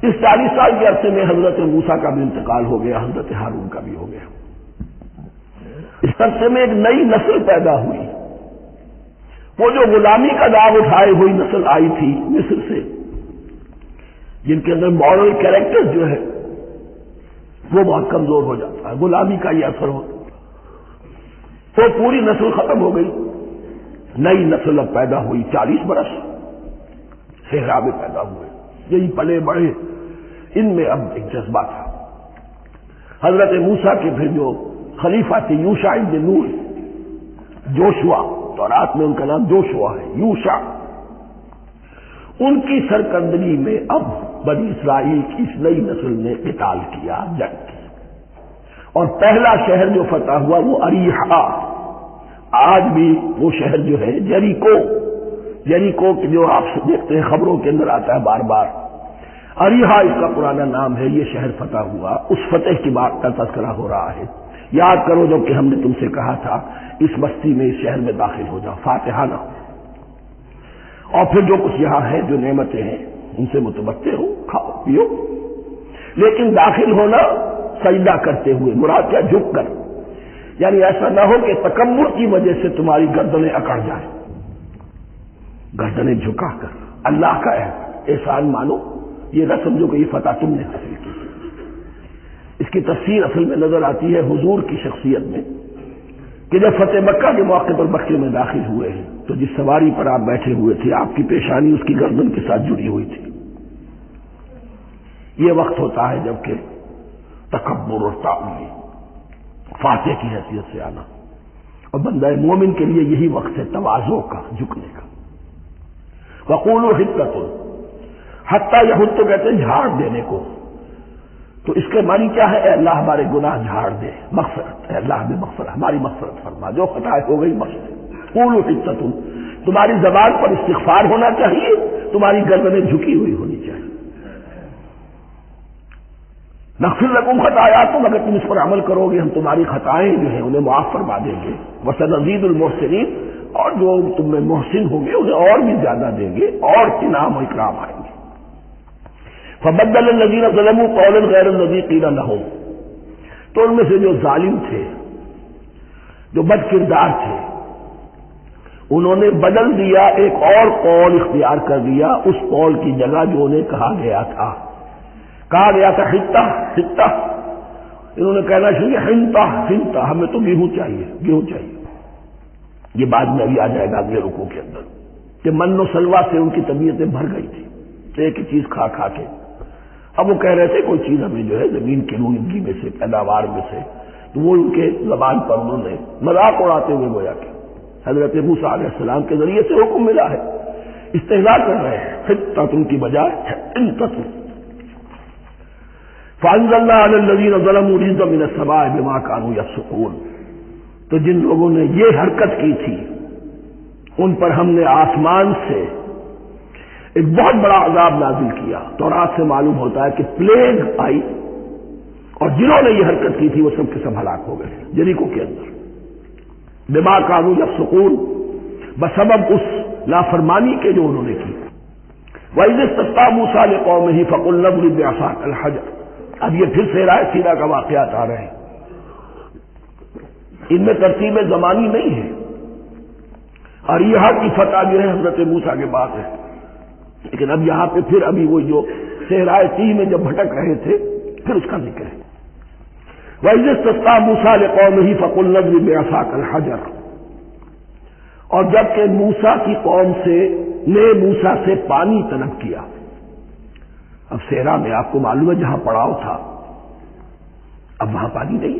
اس 40 سال کے عرصے میں حضرت موسیٰ کا بھی انتقال ہو گیا، حضرت ہارون کا بھی ہو گیا. اس عرصے میں ایک نئی نسل پیدا ہوئی. وہ جو غلامی کا داغ اٹھائے ہوئی نسل آئی تھی مصر سے، جن کے اندر مورل کیریکٹر جو ہے وہ بہت کمزور ہو جاتا ہے، غلامی کا یہ اثر ہوتا ہے. تو پوری نسل ختم ہو گئی. نئی نسل اب پیدا ہوئی. 40 برس صحرا میں پیدا ہوئے، یہی پلے بڑھے. ان میں اب ایک جذبہ تھا. حضرت موسیٰ کے پھر جو خلیفہ تھے یوشع ابن نون، جوشوا، تورات میں ان کا نام جوشوا ہے، یوشع، ان کی سرکردگی میں اب بنی اسرائیل کی اس نئی نسل نے قتال کیا، جنگ کی. اور پہلا شہر جو فتح ہوا وہ اریحا. آج بھی وہ شہر جو ہے جیریکو جو آپ دیکھتے ہیں خبروں کے اندر آتا ہے بار بار، اریحا اس کا پرانا نام ہے. یہ شہر فتح ہوا. اس فتح کی بات کا تذکرہ ہو رہا ہے. یاد کرو جب کہ ہم نے تم سے کہا تھا اس بستی میں، اس شہر میں داخل ہو جاؤ فاتحانہ، اور پھر جو کچھ یہاں ہے، جو نعمتیں ہیں، ان سے متمتع ہو، کھاؤ پیو. لیکن داخل ہونا سجدہ کرتے ہوئے، مراد کیا، جھک کر. یعنی ایسا نہ ہو کہ تکبر کی وجہ سے تمہاری گردنیں اکڑ جائیں. گردنیں جھکا کر اللہ کا احسان مانو. یہ نہ سمجھو کہ یہ فتح تم نے حاصل کی. اس کی تفسیر اصل میں نظر آتی ہے حضور کی شخصیت میں، کہ جب فتح مکہ کے موقع پر مکے میں داخل ہوئے ہیں تو جس سواری پر آپ بیٹھے ہوئے تھے، آپ کی پیشانی اس کی گردن کے ساتھ جڑی ہوئی تھی. یہ وقت ہوتا ہے جب کہ تکبر اور تعالی فاتح کی حیثیت سے آنا. اور بندہ مومن کے لیے یہی وقت ہے تواضع کا، جھکنے کا. وقولوا حطۃ، حتیٰ یہود تو کہتے ہیں جھاڑ دینے کو. تو اس کے معنی کیا ہے؟ اے اللہ ہمارے گناہ جھاڑ دے، مغفرت. اے اللہ ہمیں مغفرت، ہماری مغفرت فرما، جو خطائیں ہو گئی بخش دے. قولوا حطۃ، تمہاری زبان پر استغفار ہونا چاہیے، تمہاری گردنیں جھکی ہوئی ہونی چاہیے. نغفر لکم خطایاکم، اگر تم اس پر عمل کرو گے ہم تمہاری خطائیں جو ہیں انہیں معاف فرما دیں گے. وسنزید المحسنین، اور جو تم میں محسن ہوں گے انہیں اور بھی زیادہ دیں گے، اور انعام و اکرام آئیں گے. فبدل الذین ظلموا قولا غیر الذی قیل لہم، تو ان میں سے جو ظالم تھے، جو بد کردار تھے، انہوں نے بدل دیا، ایک اور قول اختیار کر دیا اس قول کی جگہ جو انہیں کہا گیا تھا. کہا گیا تھا حطہ حطہ، انہوں نے کہنا شروع کیا حنطہ حنطہ، ہمیں تو گیہوں چاہیے گیہوں چاہیے. یہ بعد میں ابھی آ جائے گا اگلے رکوع کے اندر کہ من و سلوہ سے ان کی طبیعتیں بھر گئی تھی ایک ہی چیز کھا کھا کے. اب وہ کہہ رہے تھے کوئی چیز ہمیں جو ہے زمین کی روئیدگی میں سے، پیداوار میں سے، تو وہ ان کے زبان پر انہوں نے مذاق اڑاتے ہوئے گویا کہ حضرت موسیٰ علیہ السلام کے ذریعے سے حکم ملا ہے، استہزاء کر رہے ہیں. حطۃ کی بجائے حنطۃ. فانزلنا علی الذین ظلموا رجزا من السماء بما كانوا یفسقون، تو جن لوگوں نے یہ حرکت کی تھی ان پر ہم نے آسمان سے ایک بہت بڑا عذاب نازل کیا. تورات سے معلوم ہوتا ہے کہ پلیگ آئی اور جنہوں نے یہ حرکت کی تھی وہ سب کے سب ہلاک ہو گئے جریکو کے اندر. بما كانوا یفسقون، بسبب اس نافرمانی کے جو انہوں نے کی. وَإِذِ اسْتَسْقَىٰ مُوسَىٰ لِقَوْمِهِ فَقُلْنَا اضْرِب بِّعَصَاكَ الْحَجَرَ. اب یہ پھر سے رائے سینا کا واقعات آ رہے ہیں. ان میں ترتیب زمانی نہیں ہے. اور یہاں کی فتح جو ہے حضرت موسیٰ کے بعد ہے، لیکن اب یہاں پہ پھر ابھی وہ جو صحرائے تیہ میں جب بھٹک رہے تھے پھر اس کا ذکر ہے. وَإِذِ اسْتَسْقَىٰ مُوسَىٰ لِقَوْمِهِ فَقُلْنَا اضْرِب بِّعَصَاكَ الْحَجَرَ، اور جب کہ موسیٰ کی قوم نے موسیٰ سے پانی طلب کیا. اب صحرا میں آپ کو معلوم ہے جہاں پڑاؤ تھا اب وہاں پانی نہیں،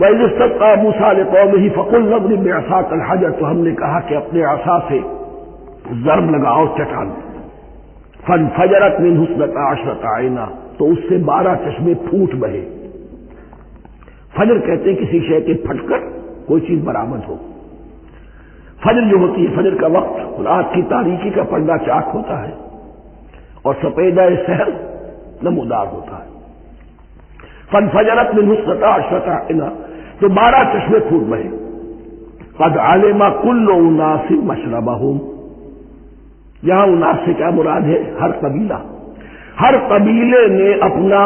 وَإِذِ اسْتَسْقَىٰ مُوسَىٰ لِقَوْمِهِ فَقُلْنَا اضْرِب بِّعَصَاكَ الْحَجَرَ، تو ہم نے کہا کہ اپنے عصا سے ضرب لگاؤ چٹان، فَانْفَجَرَتْ مِنْهُ اثْنَتَا عَشْرَةَ عَيْنًا، تو اس سے 12 چشمے پھوٹ بہے۔ فجر کہتے ہیں کسی شے کے پھٹ کر کوئی چیز برآمد ہو۔ فجر جو ہوتی ہے، فجر کا وقت رات کی تاریکی کا پردہ چاک ہوتا ہے اور سپیدہ سحر نمودار ہوتا ہے۔ فَانْفَجَرَتْ مِنْهُ اثْنَتَا عَشْرَةَ عَيْنًا، تو 12 چشمے پھوٹ بہے۔ قَدْ عَلِمَ كُلُّ أُنَاسٍ مَشْرَبَهُمْ، یہاں اناس سے کیا مراد ہے؟ ہر قبیلہ، ہر قبیلے نے اپنا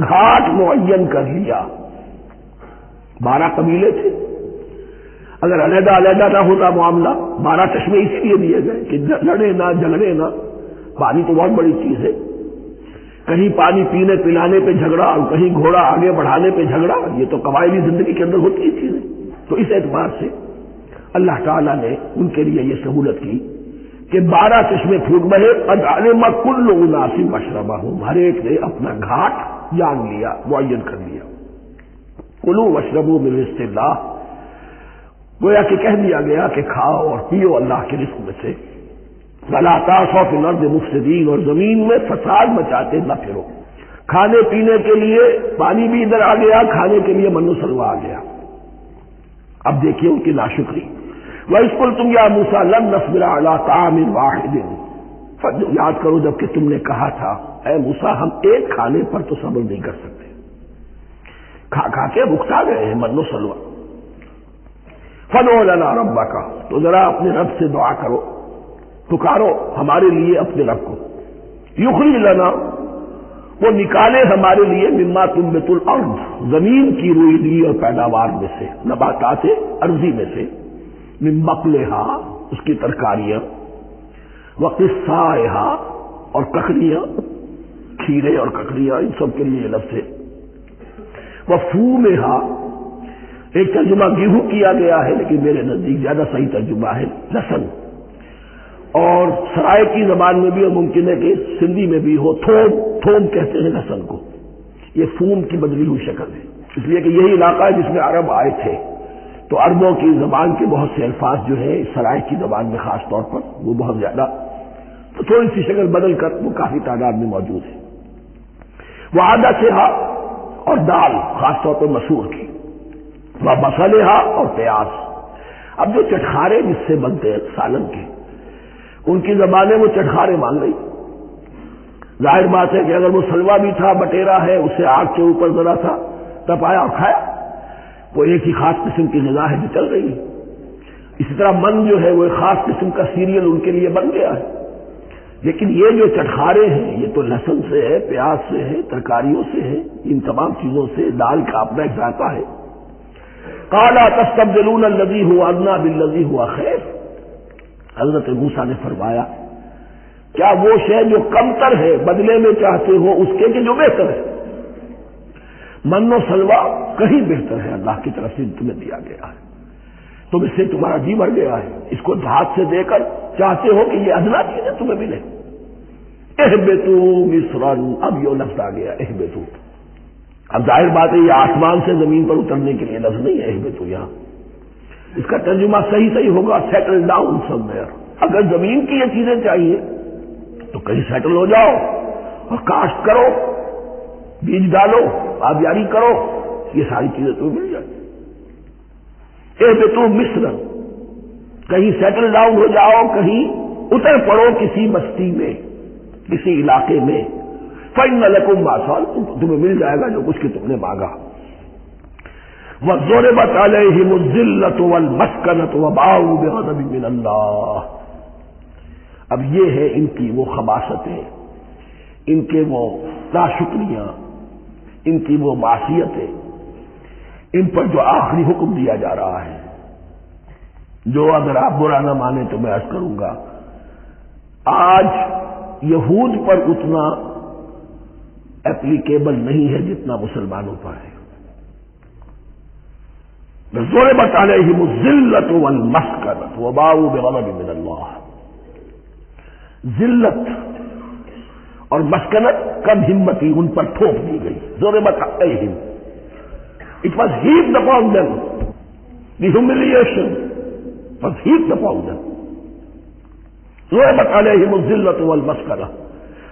گھاٹ معین کر لیا۔ 12 قبیلے تھے، اگر علیحدہ علیحدہ نہ ہوتا معاملہ، 12 چشمے اس لیے دیے گئے کہ لڑے نہ جھگڑے نہ۔ پانی تو بہت بڑی چیز ہے، کہیں پانی پینے پلانے پہ جھگڑا اور کہیں گھوڑا آگے بڑھانے پہ جھگڑا، یہ تو قبائلی زندگی کے اندر ہوتی ہی چیزیں۔ تو اس اعتبار سے اللہ تعالیٰ نے ان کے لیے یہ سہولت کی کہ 12 چشمے پھوٹ بہے۔ قد علم کل اناس مشربہم، ہر ایک نے اپنا گھاٹ جان لیا، معین کر لیا۔ کلوا واشربوا من رزق اللہ، گویا کہ کہہ دیا گیا کہ کھاؤ اور پیو اللہ کے رزق میں سے۔ ولا تعثوا فی الارض مفسدین، اور زمین میں فساد مچاتے نہ پھرو۔ کھانے پینے کے لیے پانی بھی ادھر آ گیا، کھانے کے لیے من و سلوہ آ گیا۔ اب دیکھیے ان کی ناشکری۔ وَإِذْ قُلْتُمْ يَا مُوسَىٰ لَن نَّصْبِرَ عَلَىٰ طَعَامٍ وَاحِدٍ، یاد کرو جب کہ تم نے کہا تھا اے موسیٰ ہم ایک کھانے پر تو صبر نہیں کر سکتے، کھا کھا کے بکتا گئے ہیں من و سلوہ۔ فَادْعُ لَنَا رَبَّكَ، تو ذرا اپنے رب سے دعا کرو، پکارو ہمارے لیے اپنے رب کو۔ یخرج لنا، وہ نکالے ہمارے لیے مما تنبت الارض، زمین کی روئیدگی اور پیداوار میں سے، نباتات ارضی میں سے، من بقلہا، اس کی ترکاریاں، وقصائہا، اور ککڑیاں، کھیرے اور ککڑیاں، ان سب کے لیے لفظ ہے۔ وفومہا، ایک ترجمہ گیہوں کیا گیا ہے لیکن میرے نزدیک زیادہ صحیح ترجمہ ہے لہسن، اور سرائے کی زبان میں بھی اور ممکن ہے کہ سندھی میں بھی ہو تھوم کہتے ہیں لہسن کو، یہ فوم کی بدلی ہوئی شکل ہے، اس لیے کہ یہی علاقہ ہے جس میں عرب آئے تھے، تو عربوں کی زبان کے بہت سے الفاظ جو ہے سرائے کی زبان میں خاص طور پر وہ بہت زیادہ، تو تھوڑی سی شکل بدل کر وہ کافی تعداد میں موجود ہے۔ وہ عدسہا، اور دال خاص طور پر مسور کی، وہ بصلہا، اور پیاز۔ اب جو چٹخارے جس سے بنتے ہیں سالن کے، ان کی زبانیں وہ چٹخارے مان گئی۔ ظاہر بات ہے کہ اگر وہ سلوا بھی تھا، بٹیرا ہے، اسے آگ کے اوپر ذرا سا تپایا اور کھایا، وہ ایک ہی خاص قسم کی غذا ہے جو چل رہی ہے۔ اسی طرح من جو ہے وہ ایک خاص قسم کا سیریل ان کے لیے بن گیا ہے۔ لیکن یہ جو چٹخارے ہیں یہ تو لہسن سے ہے، پیاز سے ہے، ترکاریوں سے ہے، ان تمام چیزوں سے، دال کا اپنا ایک ذائقہ ہے۔ قَالَ تَسْتَبْدِلُونَ الَّذِي هُوَ أَدْنَىٰ بِالَّذِي هُوَ خَيْرٌ، حضرت موسیٰ نے فرمایا کیا وہ شے جو کمتر ہے بدلے میں چاہتے ہو اس کے کہ جو بہتر ہے؟ من و سلوہ کہیں بہتر ہے، اللہ کی طرف سے تمہیں دیا گیا ہے، تم اس سے تمہارا جی بھر گیا ہے، اس کو ہاتھ سے دے کر چاہتے ہو کہ یہ ادنا چیزیں تمہیں ملے۔ اہبطوا مصرا، اب یہ لفظ آ گیا اہبطوا، اب ظاہر بات ہے یہ آسمان سے زمین پر اترنے کے لیے لفظ نہیں ہے اہبطوا، یہاں اس کا ترجمہ صحیح ہوگا سیٹل ڈاؤن سم ویئر۔ اگر زمین کی یہ چیزیں چاہیے تو کہیں سیٹل ہو جاؤ اور کاشت کرو، بیج ڈالو، آبیاری کرو، یہ ساری چیزیں تمہیں مل جائیں۔ اہبطوا مصر، کہیں سیٹل ڈاؤن ہو جاؤ، کہیں اتر پڑو کسی بستی میں، کسی علاقے میں، فإن لكم ما سألتم، تمہیں مل جائے گا جو کچھ کہ تم نے مانگا۔ وَضُرِبَتْ عَلَيْهِمُ الذِّلَّةُ وَالْمَسْكَنَةُ وَبَاءُوا بِغَضَبٍ مِّنَ اللَّهِ، اب یہ ہے ان کی وہ خباثتیں، ان کے وہ ناشکریاں، ان کی وہ معصیتیں، ان پر جو آخری حکم دیا جا رہا ہے، جو اگر آپ برا نہ مانیں تو میں عرض کروں گا آج یہود پر اتنا اپلیکیبل نہیں ہے جتنا مسلمانوں پر ہے۔ ضربت علیہم الذلۃ والمسکنۃ وباؤوا بغضب من اللہ، ذلت اور مسکنت کم ہمتی ان پر تھوپ دی گئی. ضربت علیہم, it was heaped upon them, the humiliation was heaped upon them. ضربت علیہم الذلۃ والمسکنہ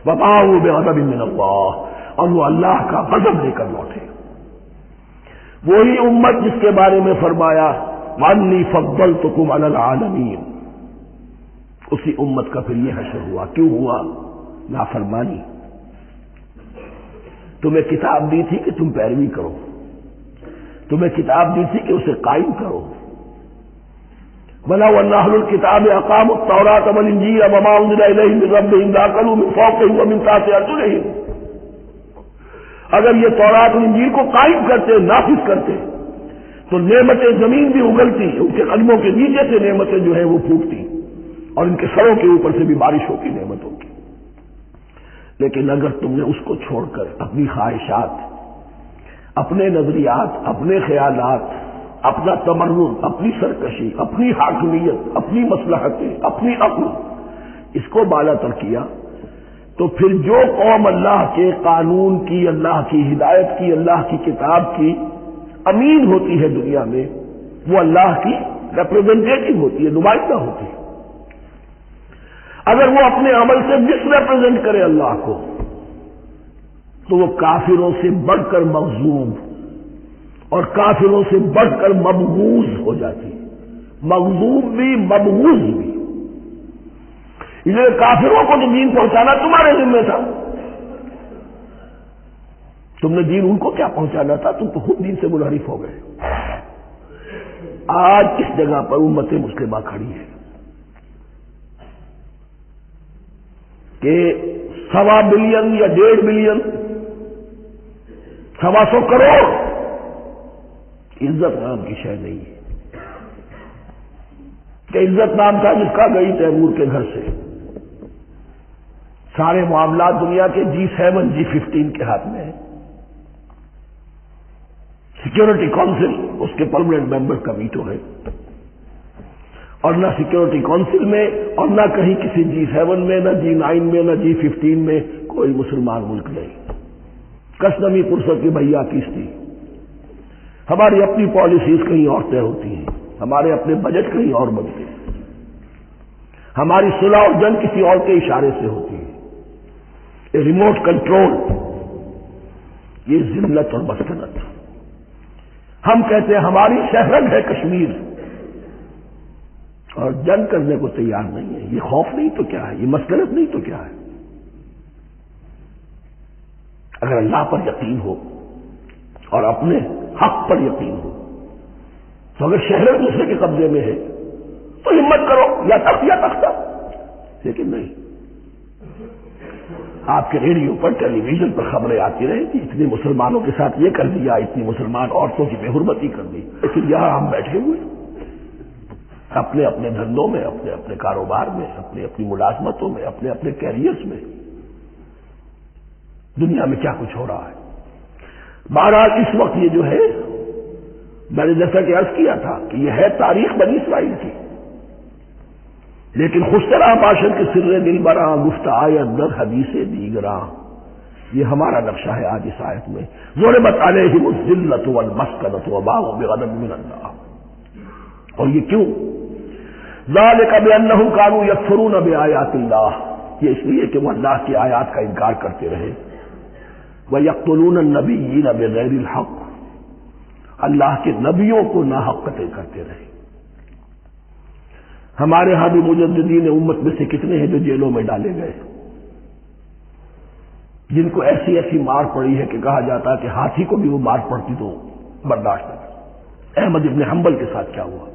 وباؤوا بغضب من اللہ, اور وہ اللہ کا غضب لے کر لوٹے. وہی امت جس کے بارے میں فرمایا وانی فضلتکم علی العالمین, اسی امت کا پھر یہ حشر ہوا. کیوں ہوا؟ نافرمانی. تمہیں کتاب دی تھی کہ تم پیروی کرو, تمہیں کتاب دی تھی کہ اسے قائم کرو. وَلَوْ أَنَّ أَهْلَ الْكِتَابِ أَقَامُوا التَّوْرَاةَ وَالْإِنْجِيلَ وَمَا أُنزِلَ إِلَيْهِم مِّن رَّبِّهِمْ لَأَكَلُوا مِن فَوْقِهِمْ وَمِن تَحْتِ أَرْجُلِهِمْ. اگر یہ تورات اور انجیل کو قائم کرتے, نافذ کرتے, تو نعمتیں زمین بھی اگلتی, ان کے قدموں کے نیچے سے نعمتیں جو ہے وہ پھوٹتی, اور ان کے سروں کے اوپر سے بھی بارش ہوتی نعمتوں کی. لیکن اگر تم نے اس کو چھوڑ کر اپنی خواہشات, اپنے نظریات, اپنے خیالات, اپنا تمرد, اپنی سرکشی, اپنی حاکمیت, اپنی مصلحتیں, اپنی عقل, اس کو بالا تر کیا, تو پھر جو قوم اللہ کے قانون کی, اللہ کی ہدایت کی, اللہ کی کتاب کی امین ہوتی ہے دنیا میں, وہ اللہ کی ریپرزینٹیٹو ہوتی ہے, نمائندہ ہوتی ہے. اگر وہ اپنے عمل سے مس ریپرزینٹ کرے اللہ کو, تو وہ کافروں سے بڑھ کر مغضوب اور کافروں سے بڑھ کر مبغوض ہو جاتی ہے. مغضوب بھی, مبغوض بھی. اس لیے کافروں کو تو دین پہنچانا تمہارے ذمہ تھا. تم نے دین ان کو کیا پہنچانا تھا, تم تو خود دین سے منحرف ہو گئے. آج اس جگہ پر امت مسلمہ کھڑی ہے کہ 1.25 بلین یا 1.5 بلین, 125 کروڑ عزت نام کی شے نہیں ہے. کہ عزت نام تھا جس کا گئی تیمور کے گھر سے. سارے معاملات دنیا کے G7 G15 کے ہاتھ میں ہیں. سیکورٹی کونسل اس کے پرماننٹ ممبر کا ویٹو ہے, اور نہ سیکورٹی کونسل میں اور نہ کہیں کسی G7 میں, نہ G9 میں, نہ G15 میں کوئی مسلمان ملک نہیں. کسنمی پرسوں کی بھیا کشتی. ہماری اپنی پالیسیز کہیں اور طے ہوتی ہیں, ہمارے اپنے بجٹ کہیں اور بنتے ہیں, ہماری صلح اور جنگ کسی اور کے اشارے سے ہوتی ہے. یہ ریموٹ کنٹرول, یہ ذلت اور مسکنت. ہم کہتے ہیں ہماری شہرت ہے کشمیر, اور جنگ کرنے کو تیار نہیں ہے. یہ خوف نہیں تو کیا ہے, یہ مسکنت نہیں تو کیا ہے. اگر اللہ پر یقین ہو اور اپنے حق پر یقین ہو, تو اگر شہر دوسرے کے قبضے میں ہے تو ہمت کرو, یا تخت یا تختہ. لیکن نہیں, آپ کے ریڈیو پر, ٹیلی ویژن پر خبریں آتی رہی کہ اتنے مسلمانوں کے ساتھ یہ کر دیا, اتنی مسلمان عورتوں کی بے حرمتی کر دی. لیکن یہاں ہم بیٹھے ہوئے اپنے اپنے دھندوں میں, اپنے اپنے کاروبار میں, اپنی اپنی ملازمتوں میں, اپنے اپنے کیریئرز میں. دنیا میں کیا کچھ ہو رہا ہے. بہرحال اس وقت یہ جو ہے, میں نے جیسا کہ عرض کیا تھا کہ یہ ہے تاریخ بنی اسرائیل کی, لیکن خوشترا باشد کے سر دل براں گفت آیت در حدیث دیگراں. یہ ہمارا نقشہ ہے آج اس آیت میں. ضربت علیہم الذلۃ والمسکنۃ وباؤوا بغضب من اللہ. اور یہ کیوں؟ ذالک بانہم کانوا یکفرون بآیات اللہ. یہ اس لیے کہ وہ اللہ کی آیات کا انکار کرتے رہے. وَيَقْتُلُونَ النَّبِيِّينَ بِغَيْرِ الْحَقِّ. اللہ کے نبیوں کو ناحق قتل کرتے رہے. ہمارے ہاں بھی مجددین امت میں سے کتنے ہیں جو جیلوں میں ڈالے گئے, جن کو ایسی ایسی مار پڑی ہے کہ کہا جاتا ہے کہ ہاتھی کو بھی وہ مار پڑتی تو برداشت نہیں. احمد ابن حنبل کے ساتھ کیا ہوا؟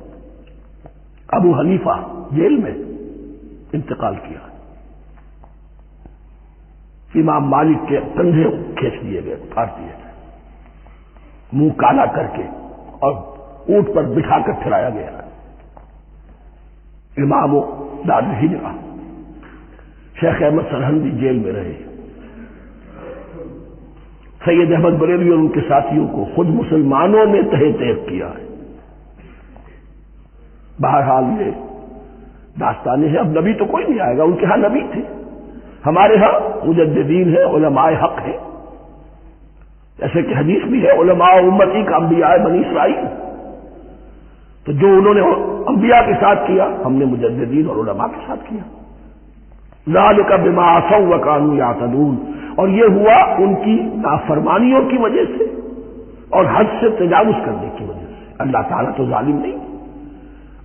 ابو حنیفہ جیل میں انتقال کیا. امام مالک کے کندھے کھینچ دیے گئے, کاٹ دیے گئے, منہ کالا کر کے اور اونٹ پر بٹھا کر پھرایا گیا. امام دار الہجرہ شیخ احمد سرہندی جیل میں رہے. سید احمد بریلوی اور ان کے ساتھیوں کو خود مسلمانوں نے تہہ تیغ کیا ہے. بہرحال یہ داستانیں ہیں. اب نبی تو کوئی نہیں آئے گا, ان کے ہاں نبی تھے. ہمارے ہاں مجددین ہیں، علماء حق ہیں، جیسے کہ حدیث بھی ہے علماء امتی کا انبیاء بنی اسرائیل، تو جو انہوں نے انبیاء کے ساتھ کیا ہم نے مجددین اور علماء کے ساتھ کیا۔ ذالک بما عصوا وکانوا یعتدون، اور یہ ہوا ان کی نافرمانیوں کی وجہ سے اور حد سے تجاوز کرنے کی وجہ سے۔ اللہ تعالیٰ تو ظالم نہیں،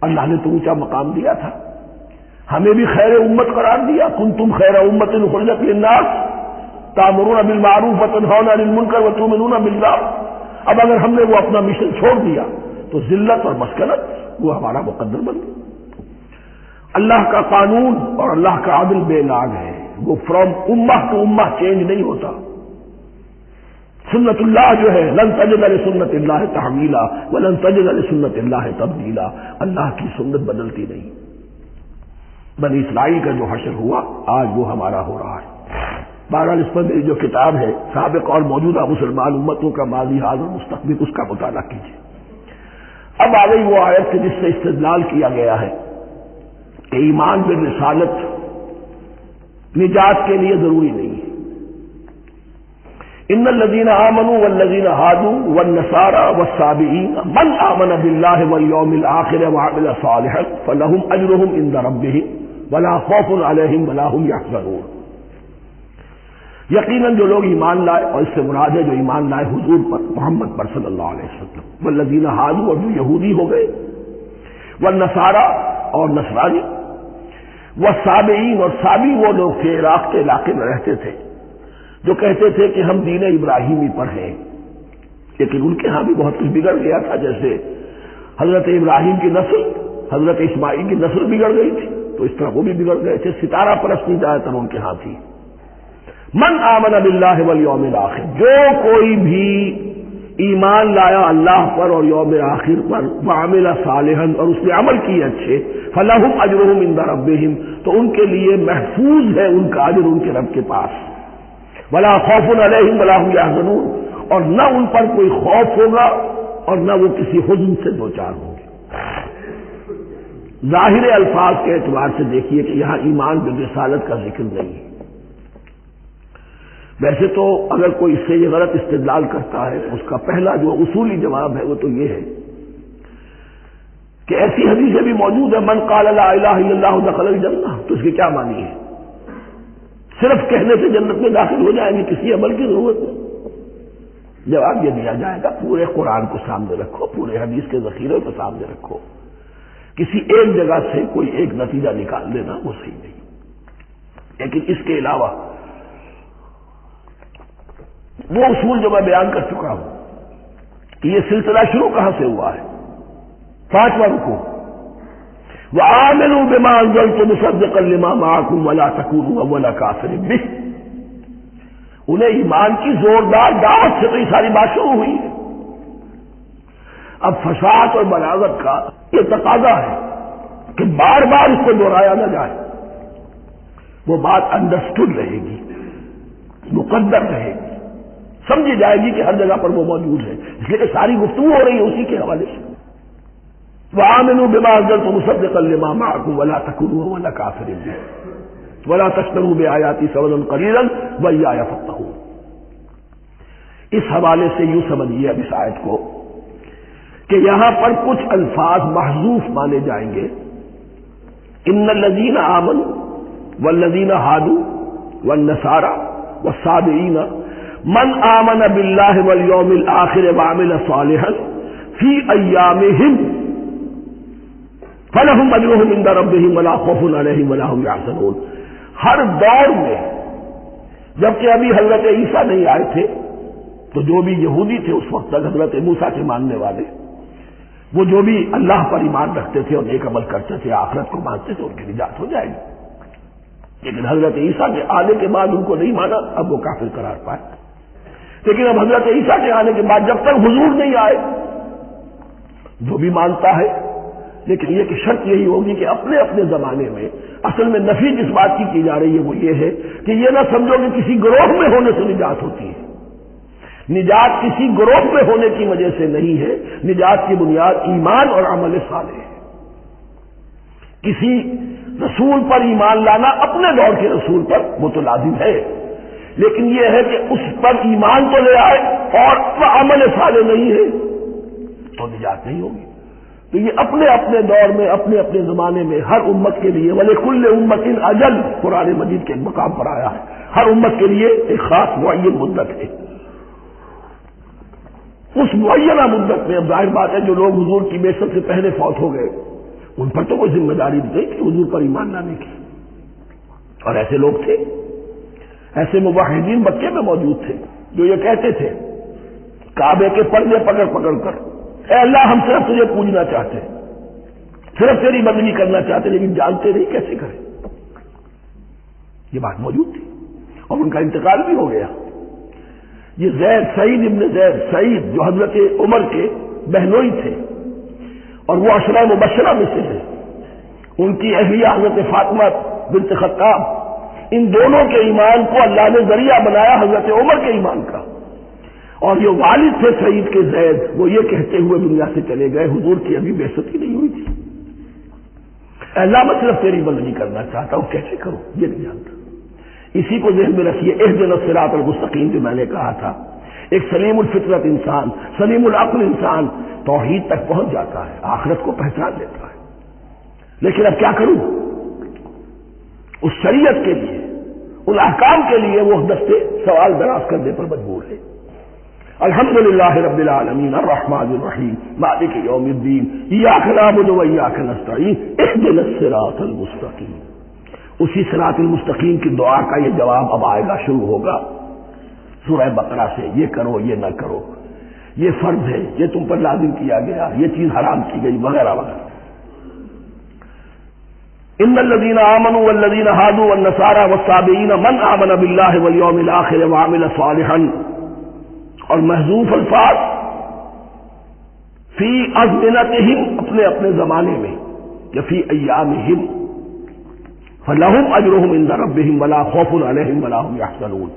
اللہ نے تو اونچا مقام دیا تھا، ہمیں بھی خیر امت قرار دیا، کنتم خیر امت اخرجت للناس تأمرون بالمعروف وتنہون عن المنکر وتؤمنون باللہ۔ اب اگر ہم نے وہ اپنا مشن چھوڑ دیا تو ذلت اور مسکنت وہ ہمارا مقدر بن گیا۔ اللہ کا قانون اور اللہ کا عدل بے لاگ ہے، وہ فرام امہ ٹو امہ چینج نہیں ہوتا۔ سنت اللہ جو ہے لن تجد لسنت اللہ تحویلا ولن تجد لسنت اللہ تبدیلا، اللہ کی سنت بدلتی نہیں۔ بنی اسرائیل کا جو حشر ہوا آج وہ ہمارا ہو رہا ہے۔ بہرحال اس پر میری جو کتاب ہے سابق اور موجودہ مسلمان امتوں کا ماضی حال اور مستقبل، اس کا مطالعہ کیجیے۔ اب آ گئی وہ آیت جس سے استدلال کیا گیا ہے کہ ایمان بالرسالت نجات کے لیے ضروری نہیں ہے۔ ان الذین آمنوا والذین ہادوا والنصارى والصابئین من آمن باللہ والیوم الآخر وعمل صالحا فلہم اجرہم عند ربہم ولا خوف علیہم ولا هم یحزنون۔ یقیناً جو لوگ ایمان لائے، اور اس سے مراد ہے جو ایمان لائے حضور پر، محمد پر صلی اللہ علیہ وسلم، والذین ہادوا، اور جو یہودی ہو گئے، والنصارى اور نصرانی، والصابئین، اور صابی وہ لوگ تھے عراق کے علاقے میں رہتے تھے جو کہتے تھے کہ ہم دین ابراہیمی پر ہیں، لیکن ان کے ہاں بھی بہت کچھ بگڑ گیا تھا، جیسے حضرت ابراہیم کی نسل حضرت اسماعیل کی نسل بگڑ گئی تھی تو اس طرح وہ بھی بگڑ گئے تھے، ستارہ پرستی زیادہ تر ان کے ہاں تھی۔ من آمن باللہ والیوم الآخر، جو کوئی بھی ایمان لایا اللہ پر اور یوم آخر پر، وعمل صالحا، اور اس نے عمل کیے اچھے، فلہم اجرہم عند ربہم، تو ان کے لیے محفوظ ہے ان کا اجر ان کے رب کے پاس، ولا خوف علیہم ولا هم یحزنون، اور نہ ان پر کوئی خوف ہوگا اور نہ وہ کسی حزن سے دوچار ہوں گے۔ ظاہر الفاظ کے اعتبار سے دیکھیے کہ یہاں ایمان بالرسالت کا ذکر نہیں ہے۔ ویسے تو اگر کوئی اس سے یہ غلط استدلال کرتا ہے اس کا پہلا جو اصولی جواب ہے وہ تو یہ ہے کہ ایسی حدیثیں بھی موجود ہیں، من قال لا الہ الا اللہ دخل الجنہ، تو اس کی کیا معنی ہے؟ صرف کہنے سے جنت میں داخل ہو جائیں گے، کسی عمل کی ضرورت نہیں؟ جواب یہ دیا جائے گا پورے قرآن کو سامنے رکھو، پورے حدیث کے ذخیرے کو سامنے رکھو، کسی ایک جگہ سے کوئی ایک نتیجہ نکال لینا وہ صحیح نہیں۔ لیکن اس کے علاوہ وہ اصول جو میں بیان کر چکا ہوں کہ یہ سلسلہ شروع کہاں سے ہوا ہے؟ 5واں رکوع، وآمنوا بما انزلت مصدقا لما معكم ولا تكونوا اول كافر به، انہیں ایمان کی زوردار دعوت سے تو یہ ساری بات شروع ہوئی ہے۔ اب فصاحت اور بلاغت کا یہ تقاضا ہے کہ بار بار اس کو دہرایا نہ جائے، وہ بات انڈرسٹوڈ رہے گی، مقدر رہے گی، سمجھی جائے گی کہ ہر جگہ پر وہ موجود ہے، اس لیے کہ ساری گفتگو ہو رہی ہے اسی کے حوالے سے۔ وآمنوا بما انزلت مصدقا لما معكم ولا تكونوا اول كافر به ولا تشتروا بآياتي ثمنا قليلا وإياي فاتقون۔ اس حوالے سے یوں سمجھیے اب اس آیت کو کہ یہاں پر کچھ الفاظ محذوف مانے جائیں گے، ان الذين آمنوا والذين هادوا والنصارى والصابئين من آمن بالله واليوم الآخر وعمل صالحا في أيامهم فلهم اجرهم عند ربهم ولا خوف عليهم ولا هم يحزنون۔ ہر دور میں جبکہ ابھی حضرت عیسیٰ نہیں آئے تھے تو جو بھی یہودی تھے اس وقت تک حضرت موسیٰ کے ماننے والے، وہ جو بھی اللہ پر ایمان رکھتے تھے اور نیک عمل کرتے تھے، آخرت کو مانتے تھے، ان کی نجات ہو جائے گی۔ لیکن حضرت عیسیٰ کے آنے کے بعد ان کو نہیں مانا، اب وہ کافر قرار پائے۔ لیکن اب حضرت عیسیٰ کے آنے کے بعد جب تک حضور نہیں آئے جو بھی مانتا ہے، لیکن یہ کہ شرط یہی ہوگی کہ اپنے اپنے زمانے میں اصل میں نفی جس بات کی جا رہی ہے وہ یہ ہے کہ یہ نہ سمجھو کہ کسی گروہ میں ہونے سے نجات ہوتی ہے، نجات کسی گروہ میں ہونے کی وجہ سے نہیں ہے، نجات کی بنیاد ایمان اور عمل صالح ہے۔ کسی رسول پر ایمان لانا اپنے دور کے رسول پر وہ تو لازم ہے، لیکن یہ ہے کہ اس پر ایمان تو لے آئے اور عمل صالح نہیں ہے تو نجات نہیں ہوگی۔ تو یہ اپنے اپنے دور میں، اپنے اپنے زمانے میں ہر امت کے لیے وَلِكُلِّ أُمَّةٍ أَجَلٌ قرآن مجید کے مقام پر آیا ہے، ہر امت کے لیے ایک خاص معین مدت ہے۔ اس معینہ مدت میں اب ظاہر بات ہے جو لوگ حضور کی بعثت سے پہلے فوت ہو گئے ان پر تو کوئی ذمہ داری نہیں کہ حضور پر ایمان لانے کی، اور ایسے لوگ تھے، ایسے موحدین مکے میں موجود تھے جو یہ کہتے تھے کعبے کے پردے پکڑ پکڑ کر، اے اللہ ہم صرف تجھے پوجنا چاہتے ہیں، صرف تیری بندگی کرنا چاہتے ہیں، لیکن جانتے نہیں کیسے کریں۔ یہ بات موجود تھی اور ان کا انتقال بھی ہو گیا۔ یہ زید، سعید ابن زید، سعید جو حضرت عمر کے بہنوئی تھے اور وہ عشرہ مبشرہ میں سے ہیں، ان کی اہلیہ حضرت فاطمہ بنت خطاب، ان دونوں کے ایمان کو اللہ نے ذریعہ بنایا حضرت عمر کے ایمان کا، اور یہ والد تھے سعید کے زید، وہ یہ کہتے ہوئے دنیا سے چلے گئے حضور کی ابھی بعثت ہی نہیں ہوئی تھی، اللہ میں صرف تیری بندگی کرنا چاہتا ہوں، کیسے کروں یہ نہیں جانتا۔ اسی کو ذہن میں رکھیے، اہدنا الصراط المستقیم جو میں نے کہا تھا، ایک سلیم الفطرت انسان، سلیم العقل انسان توحید تک پہنچ جاتا ہے، آخرت کو پہچان لیتا ہے، لیکن اب کیا کروں؟ اس شریعت کے لیے، ان احکام کے لیے وہ دستے سوال دراز کرنے پر مجبور ہے۔ الحمدللہ رب العالمین الرحمن الرحیم مالک یوم الدین ایاک نعبد و ایاک نستعین اہدنا الصراط المستقیم۔ اسی صراط المستقیم کی دعا کا یہ جواب اب آئے گا، شروع ہوگا سورہ بقرہ سے، یہ کرو یہ نہ کرو، یہ فرض ہے، یہ تم پر لازم کیا گیا، یہ چیز حرام کی گئی، وغیرہ وغیرہ۔ ان الذين آمنوا والذين هادوا والنصارى والصابئين من آمن بالله واليوم الآخر وعمل صالحا، اور محذوف الفاظ فی ازمنتہم، اپنے اپنے زمانے میں، یا فی ایامہم، فلہم اجرہم عند ربہم ولا خوف علیہم ولا هم یحزنون۔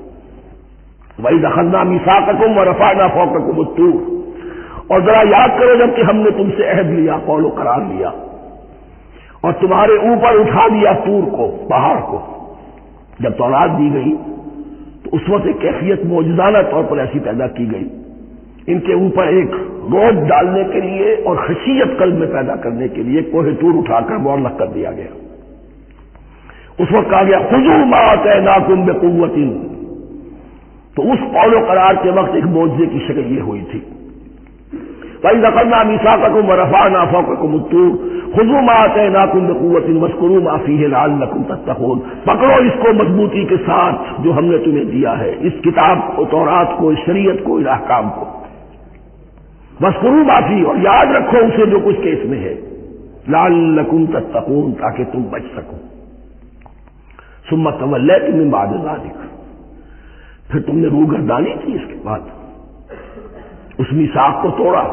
وَإِذْ أَخَذْنَا مِیثَاقَکُمْ وَرَفَعْنَا فَوْقَکُمُ الطُّورَ، اور ذرا یاد کرو جب کہ ہم نے تم سے عہد لیا، قول و قرار لیا، اور تمہارے اوپر اٹھا دیا طور کو، پہاڑ کو۔ جب تورات دی گئی تو اس وقت ایک کیفیت معجزانہ طور پر ایسی پیدا کی گئی، ان کے اوپر ایک روب ڈالنے کے لیے اور خشیت قلب میں پیدا کرنے کے لیے کوہ طور اٹھا کر معلق کر دیا گیا۔ اس وقت کہا گیا خذوا ما آتیناکم بقوۃ، تو اس قول و قرار کے وقت ایک معجزے کی شکل یہ ہوئی تھی۔ وَإِذْ أَخَذْنَا مِیثَاقَکُمْ وَرَفَعْنَا فَوْقَکُمُ الطُّورَ خُذُوا مَا آتَیْنَاکُمْ بِقُوَّةٍ وَاذْکُرُوا مَا فِیہِ لَعَلَّکُمْ تَتَّقُونَ، پکڑو اس کو مضبوطی کے ساتھ جو ہم نے تمہیں دیا ہے، اس کتاب کو، تورات کو، اس شریعت کو، اس احکام کو۔ وَاذْکُرُوا مَا فِیہ، اور یاد رکھو اسے جو کچھ کہ اس میں ہے، لَعَلَّکُمْ تَتَّقُونَ، تاکہ تم بچ سکو۔ ثُمَّ تَوَلَّیْتُم مِّن بَعْدِ ذَلِکَ، پھر تم نے روگردانی کی اس کے بعد، اس میثاق کو توڑا،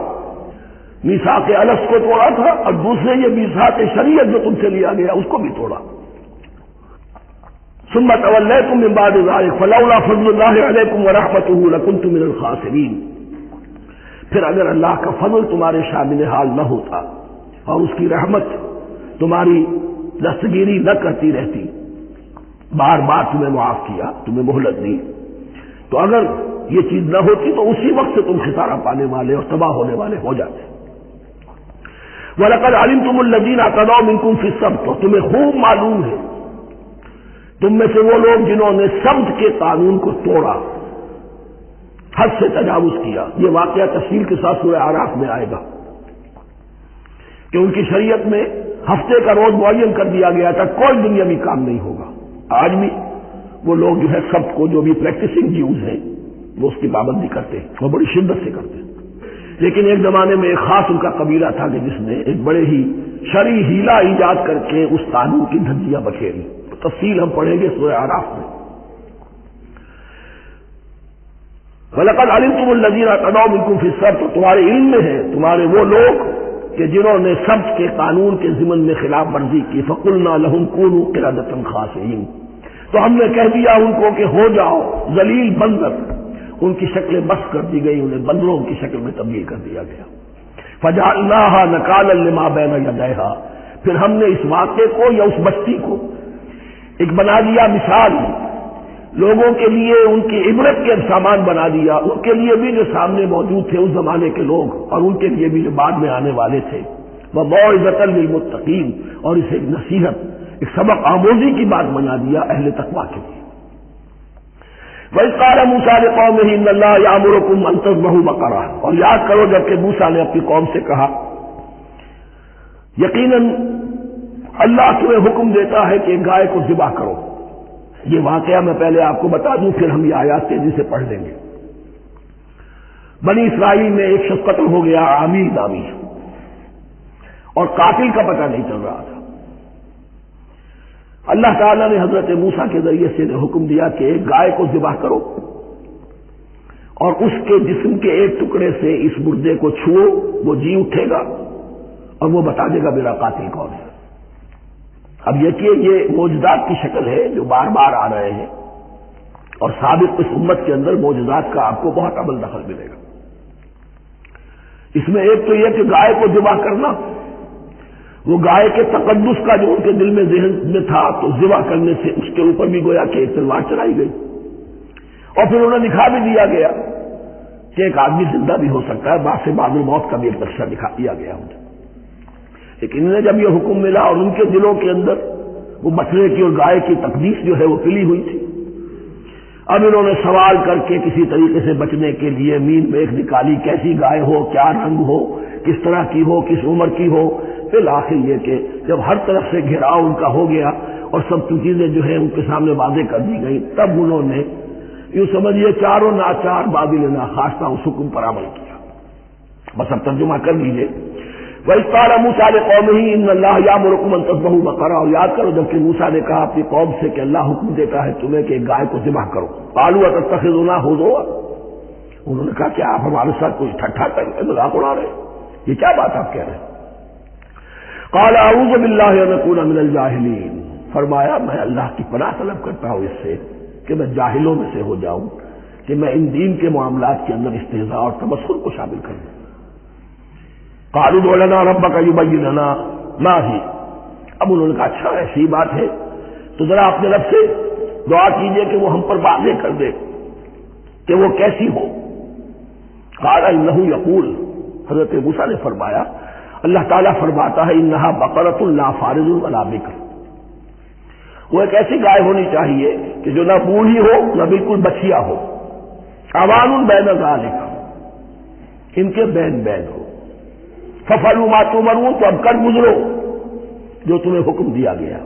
میثاق الست کو توڑا تھا، اور دوسرے یہ میثاق شریعت جو تم سے لیا گیا اس کو بھی توڑا۔ ثم تولیتم من بعد ذلک فلولا فضل اللہ علیکم ورحمتہ لکنتم من الخاسرین، پھر اگر اللہ کا فضل تمہارے شامل حال نہ ہوتا اور اس کی رحمت تمہاری دستگیری نہ کرتی رہتی، بار بار تمہیں معاف کیا، تمہیں مہلت دی، تو اگر یہ چیز نہ ہوتی تو اسی وقت سے تم خسارہ پانے والے اور تباہ ہونے والے ہو جاتے۔ وَلَقَدْ عَلِمْتُمُ الَّذِينَ اعْتَدَوْا مِنْكُمْ فِي السَّبْتِ، تو تمہیں خوب معلوم ہے تم میں سے وہ لوگ جنہوں نے سبت کے قانون کو توڑا، حد سے تجاوز کیا۔ یہ واقعہ تفصیل کے ساتھ سورہ اعراف میں آئے گا کہ ان کی شریعت میں ہفتے کا روز معین کر دیا گیا تھا، کوئی دنیاوی کام نہیں ہوگا۔ آج بھی وہ لوگ جو ہے سبت کو، جو بھی پریکٹسنگ جیوز ہیں، وہ اس کی پابندی کرتے ہیں، وہ بڑی شدت سے کرتے ہیں۔ لیکن ایک زمانے میں ایک خاص ان کا قبیلہ تھا کہ جس نے ایک بڑے ہی شرعی ہیلا ایجاد کر کے اس قانون کی دھجیاں بکھیری، تفصیل ہم پڑھیں گے سورہ اعراف میں۔ وَلَقَدْ عَلِمْتُمُ الَّذِينَ اعْتَدَوْا مِنْكُمْ فِي السَّبْتِ، تمہارے علم میں ہے تمہارے وہ لوگ کہ جنہوں نے سبت کے قانون کے ضمن میں خلاف ورزی کی، فَقُلْنَا لَهُمْ كُونُوا قِرَدَةً خَاسِئِينَ، تو ہم نے کہہ دیا ان کو کہ ہو جاؤ ذلیل بندر، ان کی شکلیں بس کر دی گئی، انہیں بندروں کی شکل میں تبدیل کر دیا گیا۔ فَجَعَلْنَاهَا نَكَالًا لِمَا بَيْنَ يَدَيْهَا، پھر ہم نے اس واقعے کو یا اس بستی کو ایک بنا دیا مثال، لوگوں کے لیے ان کی عبرت کے سامان بنا دیا، ان کے لیے بھی جو سامنے موجود تھے اس زمانے کے لوگ اور ان کے لیے بھی جو بعد میں آنے والے تھے، وَمَوْعِظَةً لِّلْمُتَّقِينَ، اور اسے ایک نصیحت، ایک سبق آموزی کی بات بنا دیا اہل تقویٰ کے لیے۔ وَإِذْ قَالَ مُوسَىٰ لِقَوْمِهِ إِنَّ اللَّهَ يَأْمُرُكُمْ أَن تَذْبَحُوا بَقَرَةً، اور یاد کرو جبکہ موسیٰ نے اپنی قوم سے کہا یقیناً اللہ تمہیں حکم دیتا ہے کہ گائے کو ذبح کرو۔ یہ واقعہ میں پہلے آپ کو بتا دوں، پھر ہم یہ آیات تیزی سے پڑھ لیں گے۔ بنی اسرائیل میں ایک شخص قتل ہو گیا، عامر نامی، اور قاتل کا پتہ نہیں چل رہا تھا۔ اللہ تعالیٰ نے حضرت موسیٰ کے ذریعے سے حکم دیا کہ ایک گائے کو ذبح کرو اور اس کے جسم کے ایک ٹکڑے سے اس مردے کو چھوؤ، وہ جی اٹھے گا اور وہ بتا دے گا میرا قاتل کون ہے۔ اب یہ معجزات کی شکل ہے جو بار بار آ رہے ہیں، اور سابق اس امت کے اندر معجزات کا آپ کو بہت عمل دخل ملے گا۔ اس میں ایک تو یہ کہ گائے کو ذبح کرنا، وہ گائے کے تقدس کا جو ان کے دل میں ذہن میں تھا، تو ذبح کرنے سے اس کے اوپر بھی گویا کہ ایک تلوار چلائی گئی، اور پھر انہیں دکھا بھی دیا گیا کہ ایک آدمی زندہ بھی ہو سکتا ہے، بعد سے بعد الموت کا بھی ایک نقشہ دکھا دیا گیا انہیں۔ لیکن انہیں جب یہ حکم ملا اور ان کے دلوں کے اندر وہ بچڑے کی اور گائے کی تقدیس جو ہے وہ پلی ہوئی تھی، اب انہوں نے سوال کر کے کسی طریقے سے بچنے کے لیے مین میخ نکالی، کیسی گائے ہو، کیا رنگ ہو، کس طرح کی ہو، کس عمر کی ہو۔ پھر آخر یہ کہ جب ہر طرف سے گھیراؤ ان کا ہو گیا اور سب چیزیں جو ہے ان کے سامنے واضح کر دی گئی، تب انہوں نے یوں سمجھیے چاروں ناچار بابل ناخواستہ اس حکم پر عمل کیا۔ بس اب ترجمہ کر لیجیے۔ وَإِذْ قَالَ مُوسَىٰ لِقَوْمِهِ إِنَّ اللَّهَ يَأْمُرُكُمْ أَن تَذْبَحُوا بَقَرَةً، اور یاد کرو جبکہ موسیٰ نے کہا اپنی قوم سے کہ اللہ حکم دیتا ہے تمہیں کہ ایک گائے کو ذبح کرو۔ قَالُوا أَتَتَّخِذُنَا هُزُوًا، انہوں نے کہا کہ آپ ہمارے ساتھ کوئی ٹھٹھا کر رہے ہیں، مذاق اڑا رہے ہیں، یہ کیا بات آپ کہہ رہے ہیں؟ قال اعوذ باللہ ان اکون من الجاہلین، فرمایا میں اللہ کی پناہ طلب کرتا ہوں اس سے کہ میں جاہلوں میں سے ہو جاؤں، کہ میں ان دین کے معاملات کے اندر استہزاء اور تمسخر کو شامل کر دوں۔ قالوا ادع لنا ربک یبین لنا ما ہی، اب انہوں نے کہا اچھا ایسی بات ہے تو ذرا اپنے رب سے دعا کیجئے کہ وہ ہم پر واضح کر دے کہ وہ کیسی ہو۔ قال انہ یقول، حضرت موسیٰ نے فرمایا اللہ تعالیٰ فرماتا ہے انہا بقرۃ لا فارض ولا بکر، وہ ایک ایسی گائے ہونی چاہیے کہ جو نہ بوڑھی ہو نہ بالکل بچیا ہو، عوان بین ذالک، ان کے بین بین ہو۔ ففعلوا ما تؤمرون، تو اب کر گزرو جو تمہیں حکم دیا گیا۔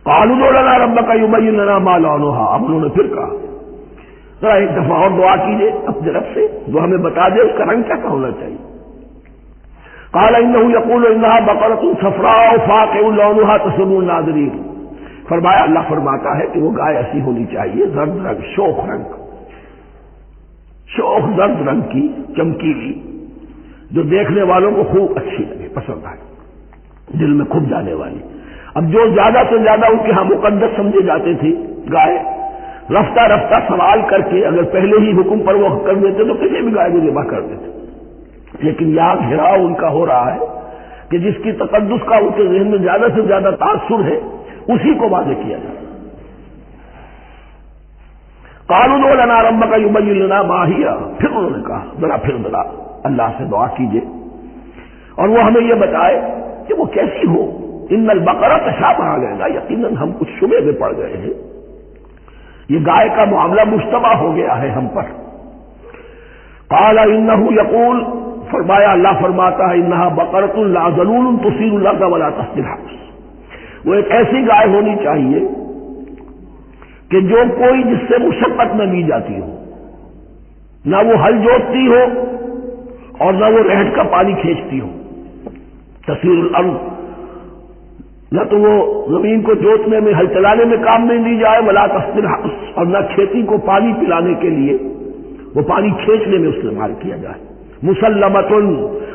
قالوا ادع لنا ربک یبین لنا ما لونھا، اب انہوں نے پھر کہا ذرا ایک دفعہ اور دعا کیجیے اپنے رب سے، جو ہمیں بتا دے اس کا رنگ کیا ہونا چاہیے۔ قال انه يقول انها بقرة صفراء فاقع لونها تسر الناظرين، فرمایا اللہ فرماتا ہے کہ وہ گائے ایسی ہونی چاہیے زرد رنگ، شوخ رنگ، شوخ زرد رنگ کی، چمکیلی، جو دیکھنے والوں کو خوب اچھی لگے، پسند آئے، دل میں کھب جانے والی۔ اب جو زیادہ سے زیادہ ان کے ہاں مقدس سمجھے جاتے تھے گائے، رفتہ رفتہ سوال کر کے اگر پہلے ہی حکم پر وہ کر دیتے تو کسی بھی گائے کو ذبح کر دیتے، لیکن یہاں گھیراؤ ان کا ہو رہا ہے کہ جس کی تقدس کا ان کے ذہن میں زیادہ سے زیادہ تاثر ہے اسی کو واضح کیا جائے۔ قالوا ادع لنا ربک یبین لنا ما ہی، پھر انہوں نے کہا ذرا اللہ سے دعا کیجیے اور وہ ہمیں یہ بتائے کہ وہ کیسی ہو۔ ان البقرہ تشابہ علینا، یقیناً ہم کچھ شبے میں پڑ گئے ہیں، یہ گائے کا معاملہ مشتبہ ہو گیا ہے ہم پر۔ قال انہ یقول، فرمایا اللہ فرماتا ہے انہا بقرۃ لا ذلول تثیر الارض ولا تسقی الحرث، وہ ایک ایسی گائے ہونی چاہیے کہ جو کوئی جس سے مشقت نہ لی جاتی ہو، نہ وہ ہل جوتتی ہو اور نہ وہ رہٹ کا پانی کھینچتی ہو۔ تسیر الارض، نہ تو وہ زمین کو جوتنے میں ہل چلانے میں کام میں لی جائے، ولا تسقی الحرث، اور نہ کھیتی کو پانی پلانے کے لیے وہ پانی کھینچنے میں استعمال کیا جائے۔ مسلمتن،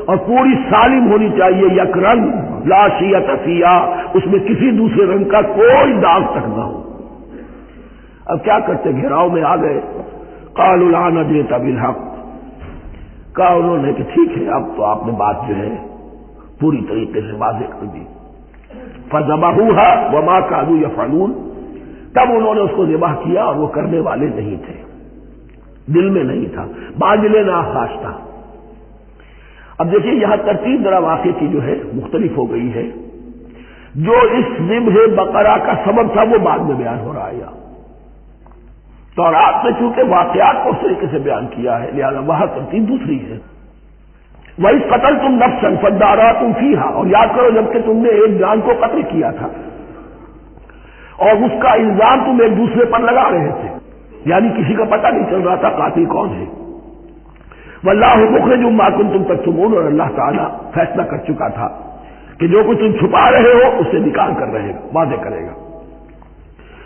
اور پوری سالم ہونی چاہیے، یک رنگ، لا شیۃ فیہا، اس میں کسی دوسرے رنگ کا کوئی داغ تک نہ ہو۔ اب کیا کرتے، گھیراؤ میں آ گئے۔ قالوا الآن جئت بالحق، کہا انہوں نے کہ ٹھیک ہے اب تو آپ نے بات جو ہے پوری طریقے سے واضح کر دی. فذبحوها وما كانوا يفعلون، تب انہوں نے اس کو ذبح کیا اور وہ کرنے والے نہیں تھے، دل میں نہیں تھا، باجلے ناخواش تھا. اب دیکھیے یہاں ترتیب ذرا واقعے کی جو ہے مختلف ہو گئی ہے. جو اس ذبح بقرہ کا سبب تھا وہ بعد میں بیان ہو رہا ہے. تورات میں چونکہ واقعات کو اس طریقے سے بیان کیا ہے لہذا وہاں ترتیب دوسری ہے. وَإِذْ قَتَلْتُمْ نَفْسًا فَادَّارَأْتُمْ فِيهَا، اور یاد کرو جب کہ تم نے ایک جان کو قتل کیا تھا اور اس کا الزام تم ایک دوسرے پر لگا رہے تھے، یعنی کسی کا پتہ نہیں چل رہا تھا قاتل کون ہے. وَاللَّهُ مُخْرِجٌ مَا كُنتُمْ تَكْتُمُونَ، اور اللہ تعالیٰ فیصلہ کر چکا تھا کہ جو کچھ تم چھپا رہے ہو اسے نکال کر رہے گا، واضح کرے گا.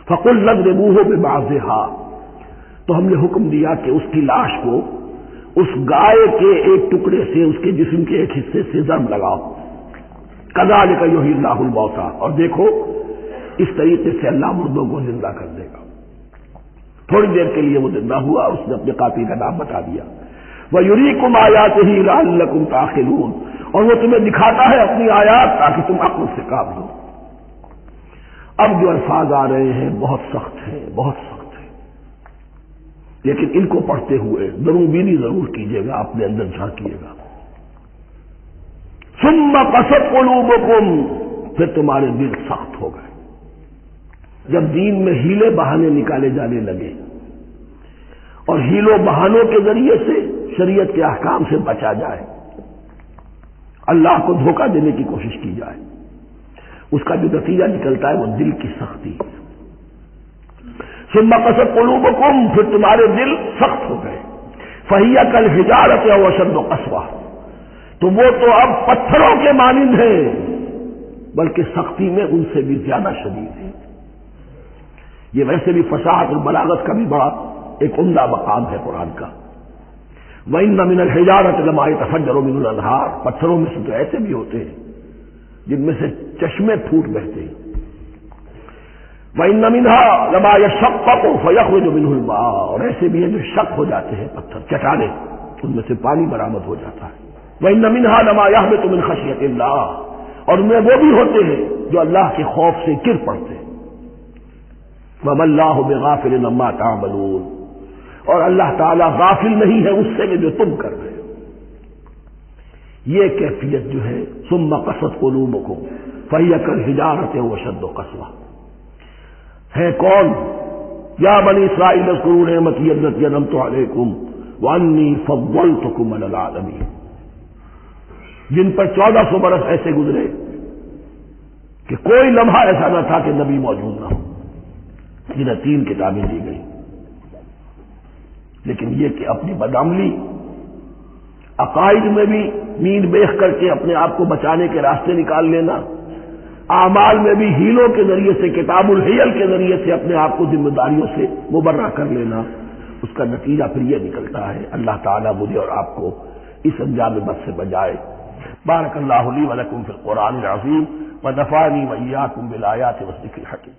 فَقُلْ اضْرِبُوهُ بِبَعْضِهَا، تو ہم نے حکم دیا کہ اس کی لاش کو اس گائے کے ایک ٹکڑے سے، اس کے جسم کے ایک حصے سے ضرب لگاؤ. کذالک یحیی اللہ الموتیٰ، اور دیکھو اس طریقے سے اللہ مردوں کو زندہ کر دے گا. تھوڑی دیر کے لیے وہ زندہ ہوا، اس نے اپنے قاتل کا نام بتا دیا. وَیُریکُمْ آیاتہ لعلکم تعقلون، اور وہ تمہیں دکھاتا ہے اپنی آیات تاکہ تم عقل سے کام لو. اب جو الفاظ آ رہے ہیں بہت سخت ہیں، بہت سخت، لیکن ان کو پڑھتے ہوئے ضرور ضرور کیجیے گا، اپنے اندر جھانکیے گا. ثم قست قلوبکم، پھر تمہارے دل سخت ہو گئے. جب دین میں ہیلے بہانے نکالے جانے لگے اور ہیلوں بہانوں کے ذریعے سے شریعت کے احکام سے بچا جائے، اللہ کو دھوکہ دینے کی کوشش کی جائے، اس کا جو نتیجہ نکلتا ہے وہ دل کی سختی ہے. ثم قست قلوبکم، پھر تمہارے دل سخت ہو گئے. فہی کالحجارۃ او اشد قسوہ، تو وہ تو اب پتھروں کے مانند ہیں بلکہ سختی میں ان سے بھی زیادہ شدید ہے. یہ ویسے بھی فصاحت اور بلاغت کا بھی بڑا ایک عمدہ مقام ہے قرآن کا. وَإِنَّ مِنَ الْحِجَارَةِ لَمَا يَتَفَجَّرُ مِنْهُ الْأَنْهَارُ، پتھروں میں سے تو ایسے بھی ہوتے ہیں جن میں سے چشمے پھوٹ بہتے ہیں. وَإِنَّ مِنْهَا لَمَا يَشَقَّقُ فَيَخْرُجُ مِنْهُ الْمَاءُ، اور ایسے بھی ہیں جو شق ہو جاتے ہیں، پتھر چٹانیں، ان میں سے پانی برآمد ہو جاتا ہے. وَإِنَّ مِنْهَا لَمَا يَهْبِطُ مِنْ خَشْيَةِ اللَّهِ، اور ان میں وہ بھی ہوتے ہیں جو اللہ کے خوف سے گر پڑتے ہیں. وَمَا اللَّهُ بِغَافِلٍ عَمَّا تَعْمَلُونَ، اور اللہ تعالیٰ غافل نہیں ہے اس سے جو تم کر رہے ہو. یہ کیفیت جو ہے ثم قست قلوبکم فہی کالحجارۃ او اشد قسوہ ہے. کون؟ یا بنی اسرائیل اذکروا نعمتی التی انعمت علیکم وانی فضلتکم علی العالمین، جن پر 1400 برس ایسے گزرے کہ کوئی لمحہ ایسا نہ تھا کہ نبی موجود نہ ہو، جنہیں 3 کتابیں دی گئی. لیکن یہ کہ اپنی بدعملی، عقائد میں بھی نیند بیخ کر کے اپنے آپ کو بچانے کے راستے نکال لینا، اعمال میں بھی ہیلوں کے ذریعے سے، کتاب الحیل کے ذریعے سے اپنے آپ کو ذمہ داریوں سے مبرہ کر لینا، اس کا نتیجہ پھر یہ نکلتا ہے. اللہ تعالیٰ مجھے اور آپ کو اس انجام بد سے بچائے. بارک اللہ لی و لکم فی القرآن العظیم ونفعنی وإیاکم بالآیات والذکر الحکیم.